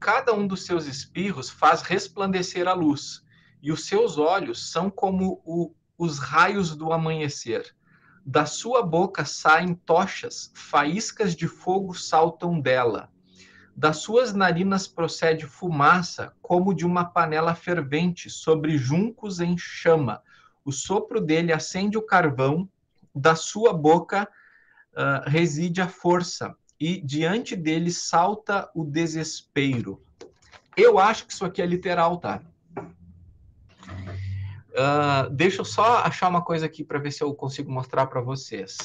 Cada um dos seus espirros faz resplandecer a luz, e os seus olhos são como os raios do amanhecer. Da sua boca saem tochas, faíscas de fogo saltam dela. Das suas narinas procede fumaça, como de uma panela fervente, sobre juncos em chama. O sopro dele acende o carvão, da sua boca reside a força, e diante dele salta o desespero. Eu acho que isso aqui é literal, tá? Deixa eu só achar uma coisa aqui para ver se eu consigo mostrar para vocês.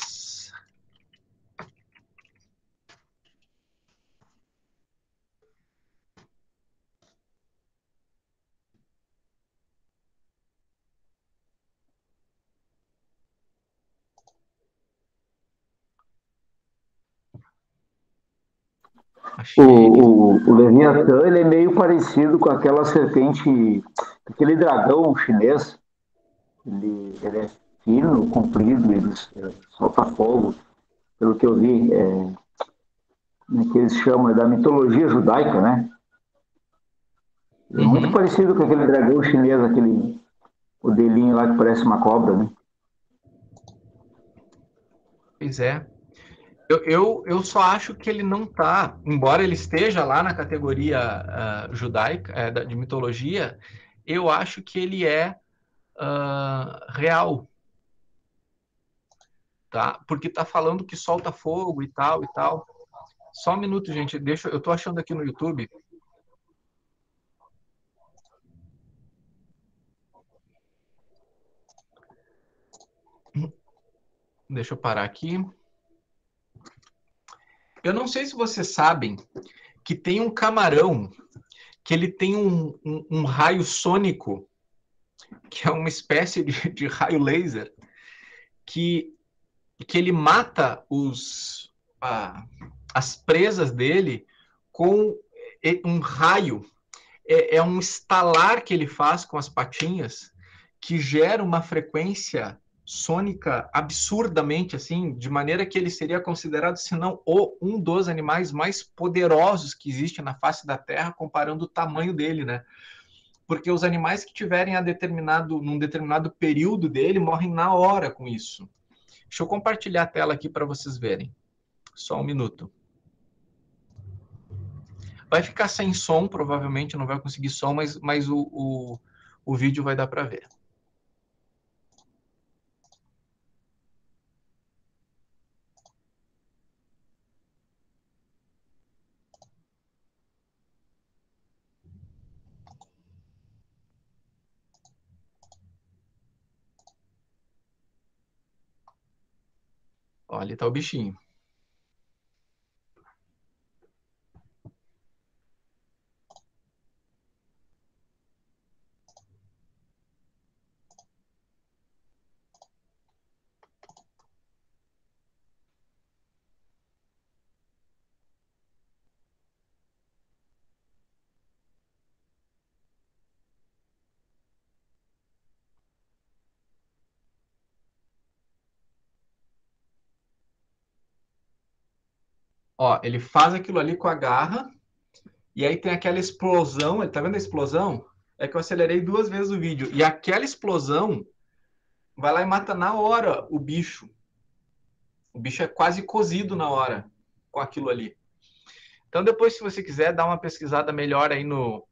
Achei. O Leviatã, ele é meio parecido com aquela serpente, aquele dragão chinês. Ele é fino, comprido, ele solta fogo. Pelo que eu vi, que eles chamam da mitologia judaica, né? É muito parecido com aquele dragão chinês, aquele modelinho lá que parece uma cobra, né? Pois é. Eu só acho que ele não está, embora ele esteja lá na categoria judaica, de mitologia, eu acho que ele é real. Tá? Porque está falando que solta fogo e tal e tal. Só um minuto, gente. Eu estou achando aqui no YouTube. Deixa eu parar aqui. Eu não sei se vocês sabem que tem um camarão que ele tem um raio sônico, que é uma espécie de raio laser, que ele mata as presas dele com um raio. É um estalar que ele faz com as patinhas que gera uma frequência sônica absurdamente, assim, de maneira que ele seria considerado, se não um dos animais mais poderosos que existe na face da Terra, comparando o tamanho dele, né? Porque os animais que tiverem num determinado período dele morrem na hora com isso. Deixa eu compartilhar a tela aqui para vocês verem. Só um minuto. Vai ficar sem som, provavelmente não vai conseguir som, mas o vídeo vai dar para ver. Olha, ali está o bichinho. Ó, ele faz aquilo ali com a garra, e aí tem aquela explosão. Ele tá vendo a explosão? É que eu acelerei 2 vezes o vídeo. E aquela explosão vai lá e mata na hora o bicho. O bicho é quase cozido na hora com aquilo ali. Então, depois, se você quiser dar uma pesquisada melhor aí no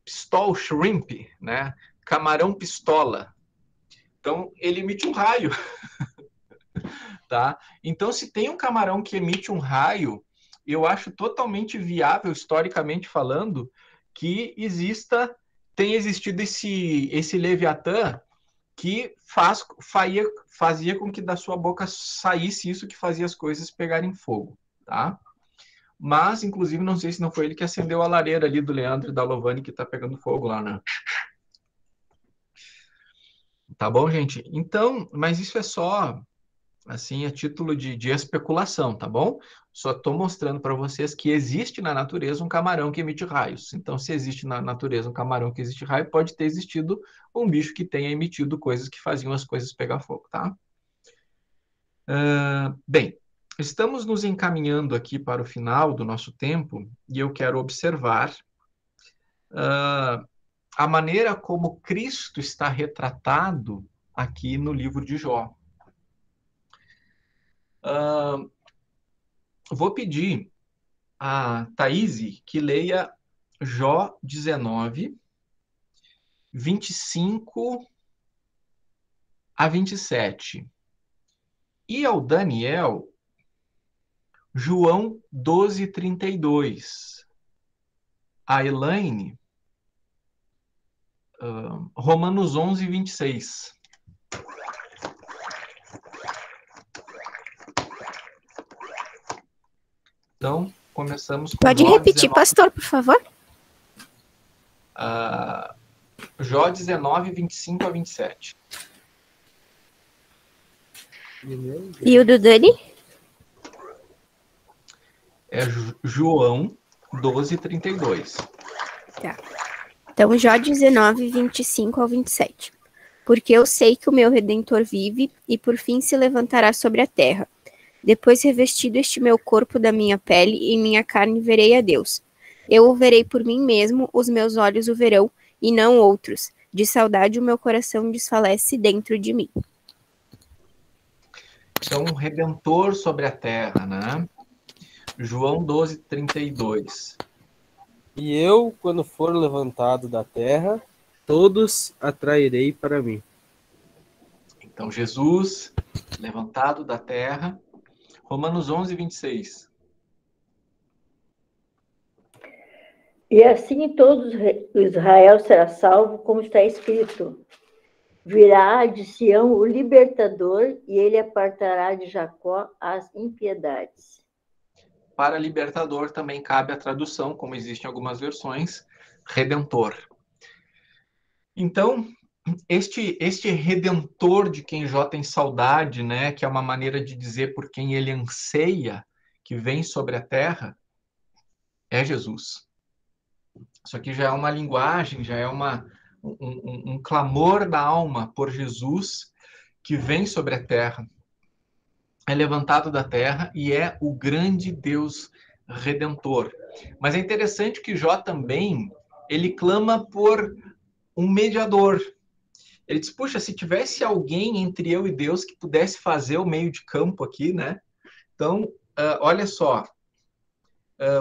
Pistol Shrimp, né? Camarão pistola. Então, ele emite um raio. Tá? Então, se tem um camarão que emite um raio, eu acho totalmente viável, historicamente falando, que tenha existido esse Leviatã que fazia com que da sua boca saísse isso que fazia as coisas pegarem fogo, tá? Mas, inclusive, não sei se não foi ele que acendeu a lareira ali do Leandro e da Lovane que tá pegando fogo lá, né? Tá bom, gente? Então, mas isso é só, assim, a título de especulação, tá bom? Só estou mostrando para vocês que existe na natureza um camarão que emite raios. Então, se existe na natureza um camarão que emite raio, pode ter existido um bicho que tenha emitido coisas que faziam as coisas pegar fogo, tá? Bem, estamos nos encaminhando aqui para o final do nosso tempo e eu quero observar a maneira como Cristo está retratado aqui no livro de Jó. Vou pedir a Thaís que leia Jó 19, 25 a 27. E ao Daniel, João 12, 32. A Elaine, Romanos 11, 26. Então, começamos com Pode Jó repetir, 19, pastor, por favor? Jó 19, 25 a 27. E o do Dani? É João 12:32. Tá. Então, Jó 19, 25 ao 27. Porque eu sei que o meu Redentor vive e por fim se levantará sobre a terra. Depois revestido este meu corpo da minha pele e minha carne verei a Deus. Eu o verei por mim mesmo, os meus olhos o verão e não outros. De saudade o meu coração desfalece dentro de mim. Então, um redentor sobre a terra, né? João 12:32. E eu, quando for levantado da terra, todos atrairei para mim. Então, Jesus, levantado da terra. Romanos 11:26. E assim todo Israel será salvo, como está escrito. Virá de Sião o libertador, e ele apartará de Jacó as impiedades. Para libertador também cabe a tradução, como existe em algumas versões, redentor. Então, este redentor de quem Jó tem saudade, né, que é uma maneira de dizer por quem ele anseia, que vem sobre a terra, é Jesus. Isso aqui já é uma linguagem, já é um clamor da alma por Jesus que vem sobre a terra, é levantado da terra e é o grande Deus redentor. Mas é interessante que Jó também, ele clama por um mediador. Ele diz, puxa, se tivesse alguém entre eu e Deus que pudesse fazer o meio de campo aqui, né? Então, olha só,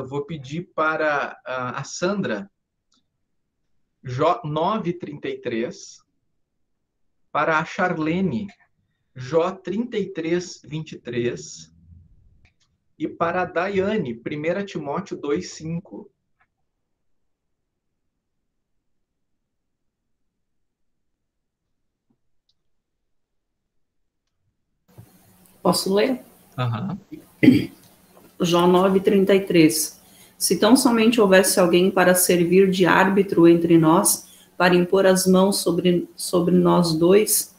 vou pedir para a Sandra, Jó 9:33, para a Charlene, Jó 33:23, e para a Daiane, 1 Timóteo 2:5. Posso ler? Uhum. Jó 9:33. Se tão somente houvesse alguém para servir de árbitro entre nós, para impor as mãos sobre nós dois,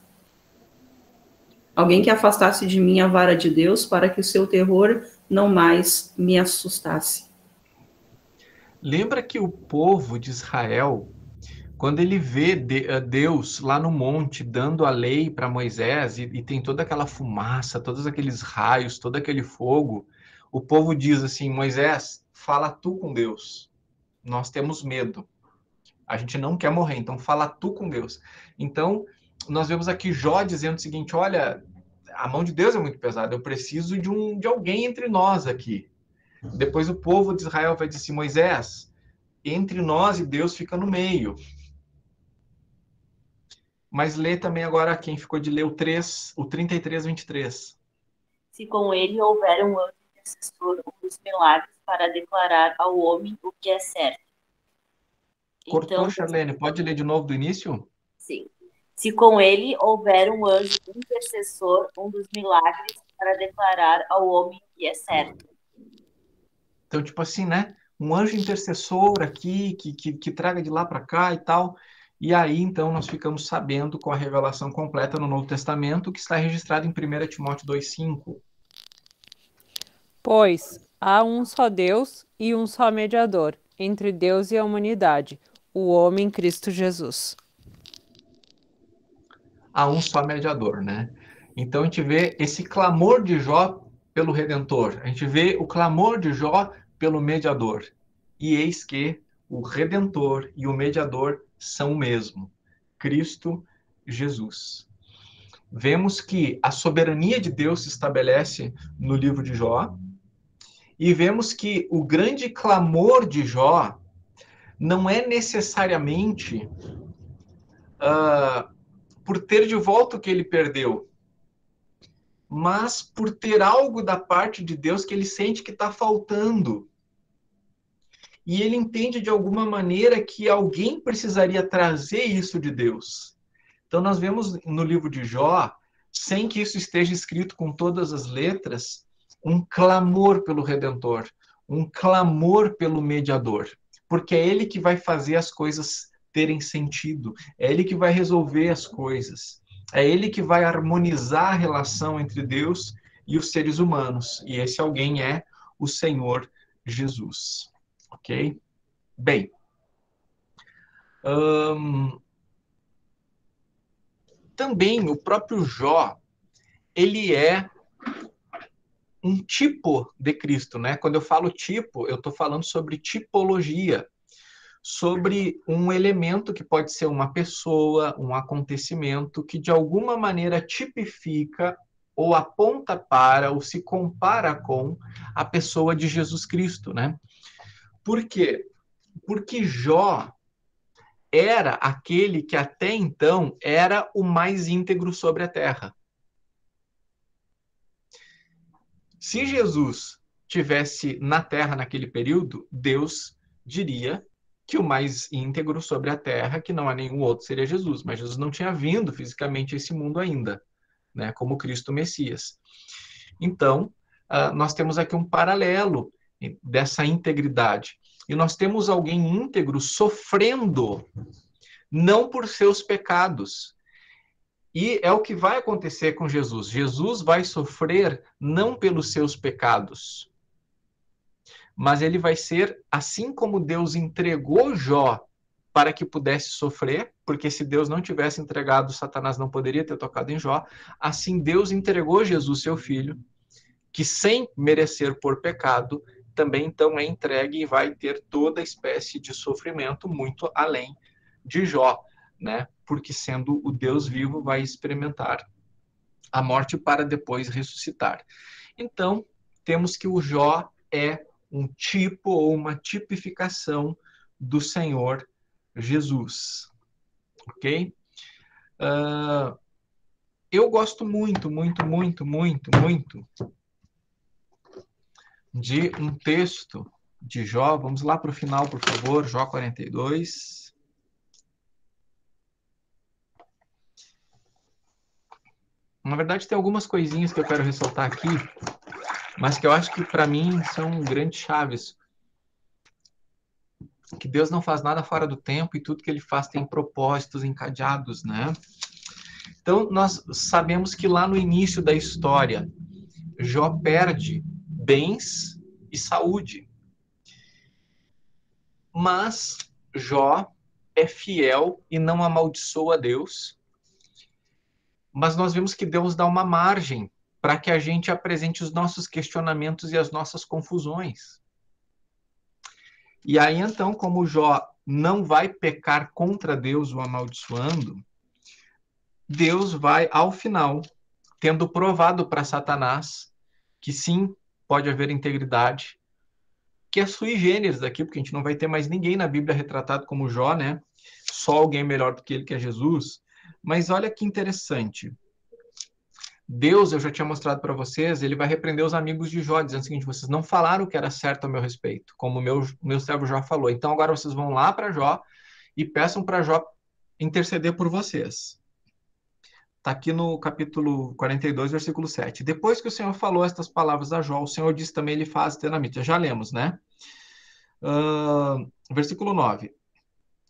alguém que afastasse de mim a vara de Deus, para que o seu terror não mais me assustasse. Lembra que o povo de Israel, quando ele vê Deus lá no monte dando a lei para Moisés e tem toda aquela fumaça, todos aqueles raios, todo aquele fogo, o povo diz assim, Moisés, fala tu com Deus, nós temos medo, a gente não quer morrer, então fala tu com Deus. Então, nós vemos aqui Jó dizendo o seguinte, olha, a mão de Deus é muito pesada, eu preciso de alguém entre nós aqui. Depois o povo de Israel vai dizer assim, Moisés, entre nós e Deus fica no meio. Mas lê também agora quem ficou de ler o 33:23. Se com ele houver um anjo intercessor dos milagres para declarar ao homem o que é certo. Cortou, Então, Charlene, pode ler de novo do início? sim. Se com ele houver um anjo intercessor, dos milagres para declarar ao homem o que é certo. Então, tipo assim, né? Um anjo intercessor aqui, que traga de lá para cá e tal. E aí, então, nós ficamos sabendo com a revelação completa no Novo Testamento, que está registrado em 1 Timóteo 2:5. Pois há um só Deus e um só mediador entre Deus e a humanidade, o homem Cristo Jesus. Há um só mediador, né? Então, a gente vê esse clamor de Jó pelo Redentor. A gente vê o clamor de Jó pelo mediador. E eis que o Redentor e o mediador são o mesmo, Cristo Jesus. Vemos que a soberania de Deus se estabelece no livro de Jó, e vemos que o grande clamor de Jó não é necessariamente por ter de volta o que ele perdeu, mas por ter algo da parte de Deus que ele sente que está faltando. E ele entende de alguma maneira que alguém precisaria trazer isso de Deus. Então nós vemos no livro de Jó, sem que isso esteja escrito com todas as letras, um clamor pelo Redentor, um clamor pelo mediador, porque é ele que vai fazer as coisas terem sentido, é ele que vai resolver as coisas, é ele que vai harmonizar a relação entre Deus e os seres humanos, e esse alguém é o Senhor Jesus. Ok? Bem, também o próprio Jó, ele é um tipo de Cristo, né? Quando eu falo tipo, eu estou falando sobre tipologia, sobre um elemento que pode ser uma pessoa, um acontecimento que de alguma maneira tipifica ou aponta para ou se compara com a pessoa de Jesus Cristo, né? Por quê? Porque Jó era aquele que até então era o mais íntegro sobre a terra. Se Jesus tivesse na terra naquele período, Deus diria que o mais íntegro sobre a terra, que não há nenhum outro, seria Jesus. Mas Jesus não tinha vindo fisicamente a esse mundo ainda, né, como Cristo Messias. Então, nós temos aqui um paralelo dessa integridade. E nós temos alguém íntegro sofrendo, não por seus pecados. E é o que vai acontecer com Jesus. Jesus vai sofrer não pelos seus pecados, mas ele vai ser, assim como Deus entregou Jó para que pudesse sofrer, porque se Deus não tivesse entregado, Satanás não poderia ter tocado em Jó, assim Deus entregou Jesus, seu filho, que sem merecer por pecado, também então é entregue e vai ter toda espécie de sofrimento muito além de Jó, né? Porque sendo o Deus vivo, vai experimentar a morte para depois ressuscitar. Então, temos que o Jó é um tipo ou uma tipificação do Senhor Jesus. Ok? Eu gosto muito de um texto de Jó. Vamos lá para o final, por favor. Jó 42. Na verdade, tem algumas coisinhas que eu quero ressaltar aqui, mas que eu acho que, para mim, são grandes chaves. Que Deus não faz nada fora do tempo e tudo que ele faz tem propósitos encadeados, né? Então, nós sabemos que lá no início da história, Jó perde bens e saúde. Mas Jó é fiel e não amaldiçoa a Deus. Mas nós vemos que Deus dá uma margem para que a gente apresente os nossos questionamentos e as nossas confusões. E aí, então, como Jó não vai pecar contra Deus o amaldiçoando, Deus vai, ao final, tendo provado para Satanás que sim, pode haver integridade, que é sui generis daqui, porque a gente não vai ter mais ninguém na Bíblia retratado como Jó, né? Só alguém melhor do que ele, que é Jesus. Mas olha que interessante. Deus, eu já tinha mostrado para vocês, ele vai repreender os amigos de Jó, dizendo o seguinte: vocês não falaram o que era certo a meu respeito, como o meu servo Jó falou. Então agora vocês vão lá para Jó e peçam para Jó interceder por vocês. Está aqui no capítulo 42, versículo 7. Depois que o Senhor falou estas palavras a Jó, o Senhor disse também, ele faz tenamita. Já lemos, né? Versículo 9.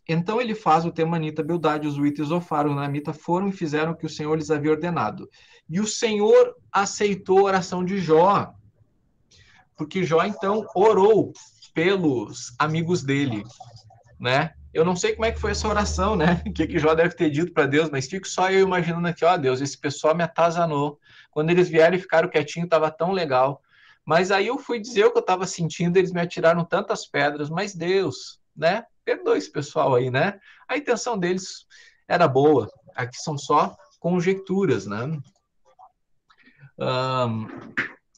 Então ele faz o temanita, Bildade, os Uita e Zofar, o Namita, foram e fizeram o que o Senhor lhes havia ordenado. E o Senhor aceitou a oração de Jó, porque Jó, então, orou pelos amigos dele, né? Eu não sei como é que foi essa oração, né? O que Jó deve ter dito para Deus, mas fico só eu imaginando aqui, ó, Deus, esse pessoal me atazanou. Quando eles vieram e ficaram quietinhos, estava tão legal. Mas aí eu fui dizer o que eu estava sentindo, eles me atiraram tantas pedras, mas Deus, né? Perdoa esse pessoal aí, né? A intenção deles era boa. Aqui são só conjecturas, né?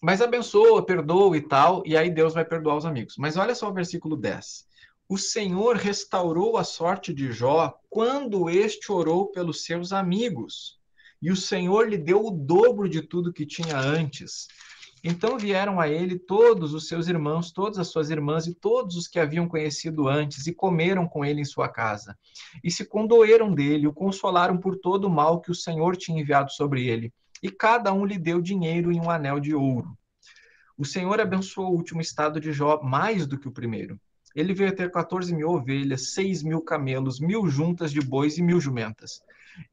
Mas abençoa, perdoa e tal, e aí Deus vai perdoar os amigos. Mas olha só o versículo 10. O Senhor restaurou a sorte de Jó quando este orou pelos seus amigos, e o Senhor lhe deu o dobro de tudo que tinha antes. Então vieram a ele todos os seus irmãos, todas as suas irmãs e todos os que haviam conhecido antes, e comeram com ele em sua casa. E se condoeram dele, o consolaram por todo o mal que o Senhor tinha enviado sobre ele. E cada um lhe deu dinheiro e um anel de ouro. O Senhor abençoou o último estado de Jó mais do que o primeiro, ele veio a ter 14.000 ovelhas, 6.000 camelos, 1.000 juntas de bois e 1.000 jumentas.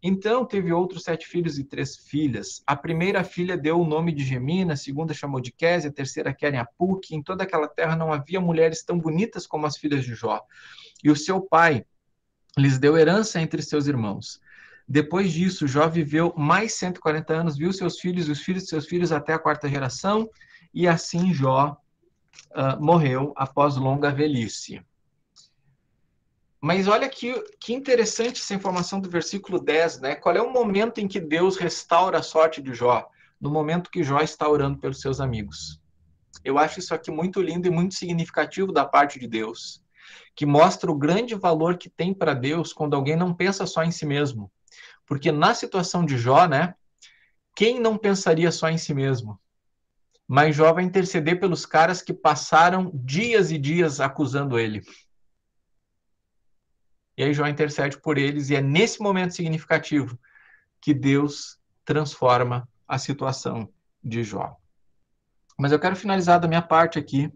Então teve outros 7 filhos e 3 filhas. A primeira filha deu o nome de Gemina, a segunda chamou de Késia, a terceira Queren-Apuque. Em toda aquela terra não havia mulheres tão bonitas como as filhas de Jó. E o seu pai lhes deu herança entre seus irmãos. Depois disso, Jó viveu mais 140 anos, viu seus filhos e os filhos de seus filhos até a 4ª geração, e assim Jó morreu após longa velhice. Mas olha que interessante essa informação do versículo 10, né? Qual é o momento em que Deus restaura a sorte de Jó? No momento que Jó está orando pelos seus amigos. Eu acho isso aqui muito lindo e muito significativo da parte de Deus, que mostra o grande valor que tem para Deus quando alguém não pensa só em si mesmo. Porque na situação de Jó, né? Quem não pensaria só em si mesmo? Mas Jó vai interceder pelos caras que passaram dias e dias acusando ele. E aí Jó intercede por eles, e é nesse momento significativo que Deus transforma a situação de Jó. Mas eu quero finalizar da minha parte aqui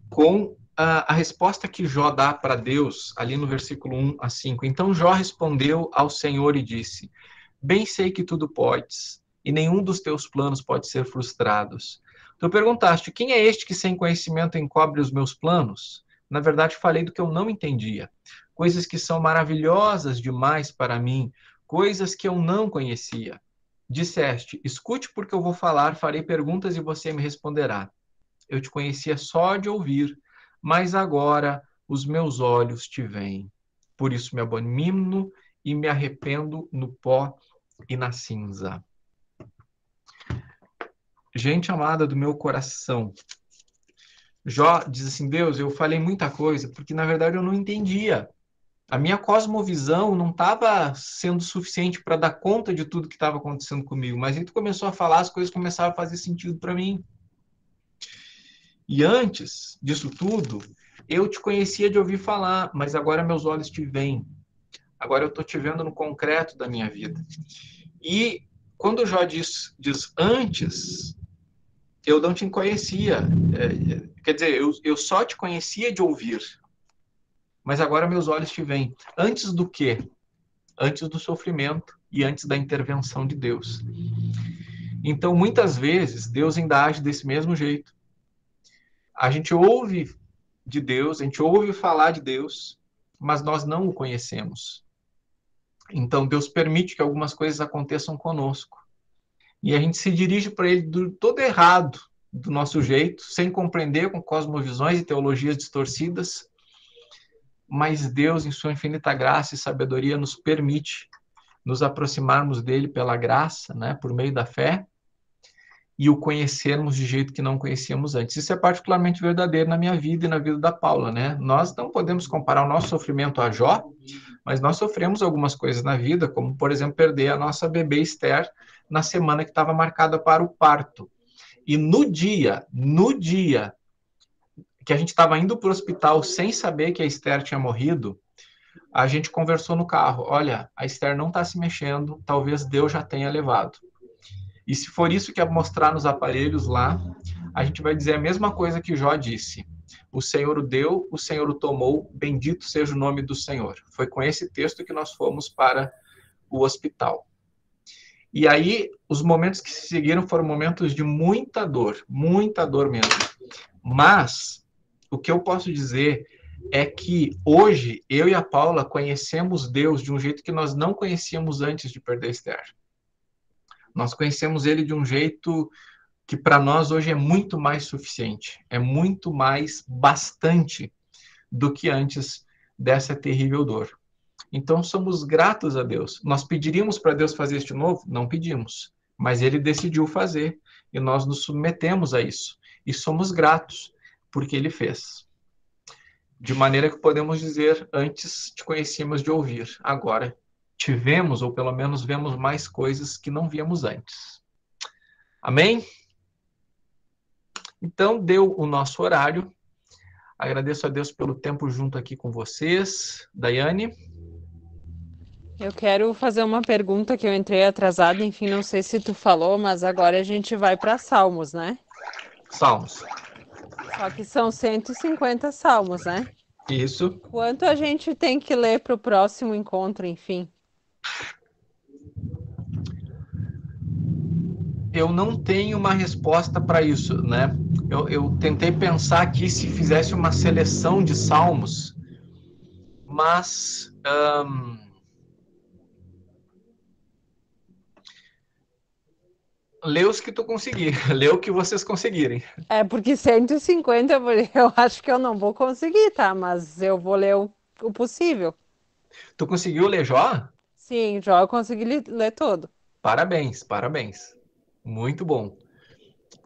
com a resposta que Jó dá para Deus, ali no versículo 1 a 5. Então Jó respondeu ao Senhor e disse: bem sei que tudo podes, e nenhum dos teus planos pode ser frustrado. Tu perguntaste, quem é este que sem conhecimento encobre os meus planos? Na verdade, falei do que eu não entendia. Coisas que são maravilhosas demais para mim, coisas que eu não conhecia. Disseste, escute porque eu vou falar, farei perguntas e você me responderá. Eu te conhecia só de ouvir, mas agora os meus olhos te veem. Por isso me abomino e me arrependo no pó e na cinza. Gente amada do meu coração, Jó diz assim, Deus, eu falei muita coisa, porque na verdade eu não entendia. A minha cosmovisão não estava sendo suficiente para dar conta de tudo que estava acontecendo comigo, mas aí tu começou a falar, as coisas começaram a fazer sentido para mim. E antes disso tudo, eu te conhecia de ouvir falar, mas agora meus olhos te veem. Agora eu estou te vendo no concreto da minha vida. E quando Jó diz antes, eu não te conhecia. Quer dizer, eu só te conhecia de ouvir. Mas agora meus olhos te veem. Antes do quê? Antes do sofrimento e antes da intervenção de Deus. Então, muitas vezes, Deus ainda age desse mesmo jeito. A gente ouve de Deus, a gente ouve falar de Deus, mas nós não o conhecemos. Então, Deus permite que algumas coisas aconteçam conosco. E a gente se dirige para ele do todo errado, do nosso jeito, sem compreender, com cosmovisões e teologias distorcidas. Mas Deus, em sua infinita graça e sabedoria, nos permite nos aproximarmos dele pela graça, né, por meio da fé, e o conhecermos de jeito que não conhecíamos antes. Isso é particularmente verdadeiro na minha vida e na vida da Paula, né? Nós não podemos comparar o nosso sofrimento a Jó, mas nós sofremos algumas coisas na vida, como, por exemplo, perder a nossa bebê Esther na semana que estava marcada para o parto. E no dia que a gente estava indo para o hospital sem saber que a Esther tinha morrido, a gente conversou no carro. Olha, a Esther não está se mexendo, talvez Deus já tenha levado. E se for isso que é mostrar nos aparelhos lá, a gente vai dizer a mesma coisa que Jó disse. O Senhor o deu, o Senhor o tomou, bendito seja o nome do Senhor. Foi com esse texto que nós fomos para o hospital. E aí, os momentos que se seguiram foram momentos de muita dor mesmo. Mas, o que eu posso dizer é que hoje, eu e a Paula conhecemos Deus de um jeito que nós não conhecíamos antes de perder Esther. Nós conhecemos ele de um jeito que para nós hoje é muito mais suficiente, é muito mais bastante do que antes dessa terrível dor. Então somos gratos a Deus. Nós pediríamos para Deus fazer isso de novo? Não pedimos, mas ele decidiu fazer e nós nos submetemos a isso. E somos gratos porque ele fez. De maneira que podemos dizer, antes te conhecíamos de ouvir, agora tivemos, ou pelo menos vemos mais coisas que não víamos antes. Amém? Então, deu o nosso horário. Agradeço a Deus pelo tempo junto aqui com vocês. Daiane? Eu quero fazer uma pergunta que eu entrei atrasada, enfim, não sei se tu falou, mas agora a gente vai para Salmos, né? Salmos. Só que são 150 salmos, né? Isso. Quanto a gente tem que ler para o próximo encontro, enfim? Eu não tenho uma resposta para isso, né? Eu tentei pensar aqui se fizesse uma seleção de salmos, mas lê os que tu conseguir, lê o que vocês conseguirem. É, porque 150 eu acho que eu não vou conseguir, tá? Mas eu vou ler o possível. Tu conseguiu ler Jó? Sim, já eu consegui ler todo. Parabéns, parabéns. Muito bom.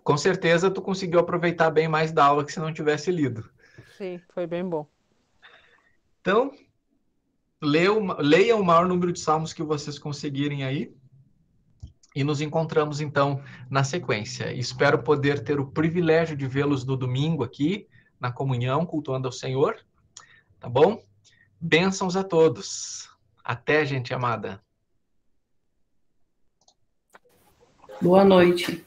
Com certeza tu conseguiu aproveitar bem mais da aula que se não tivesse lido. Sim, foi bem bom. Então, leia o maior número de salmos que vocês conseguirem aí. E nos encontramos, então, na sequência. Espero poder ter o privilégio de vê-los no domingo aqui, na comunhão, cultuando ao Senhor. Tá bom? Bênçãos a todos. Até, gente amada. Boa noite.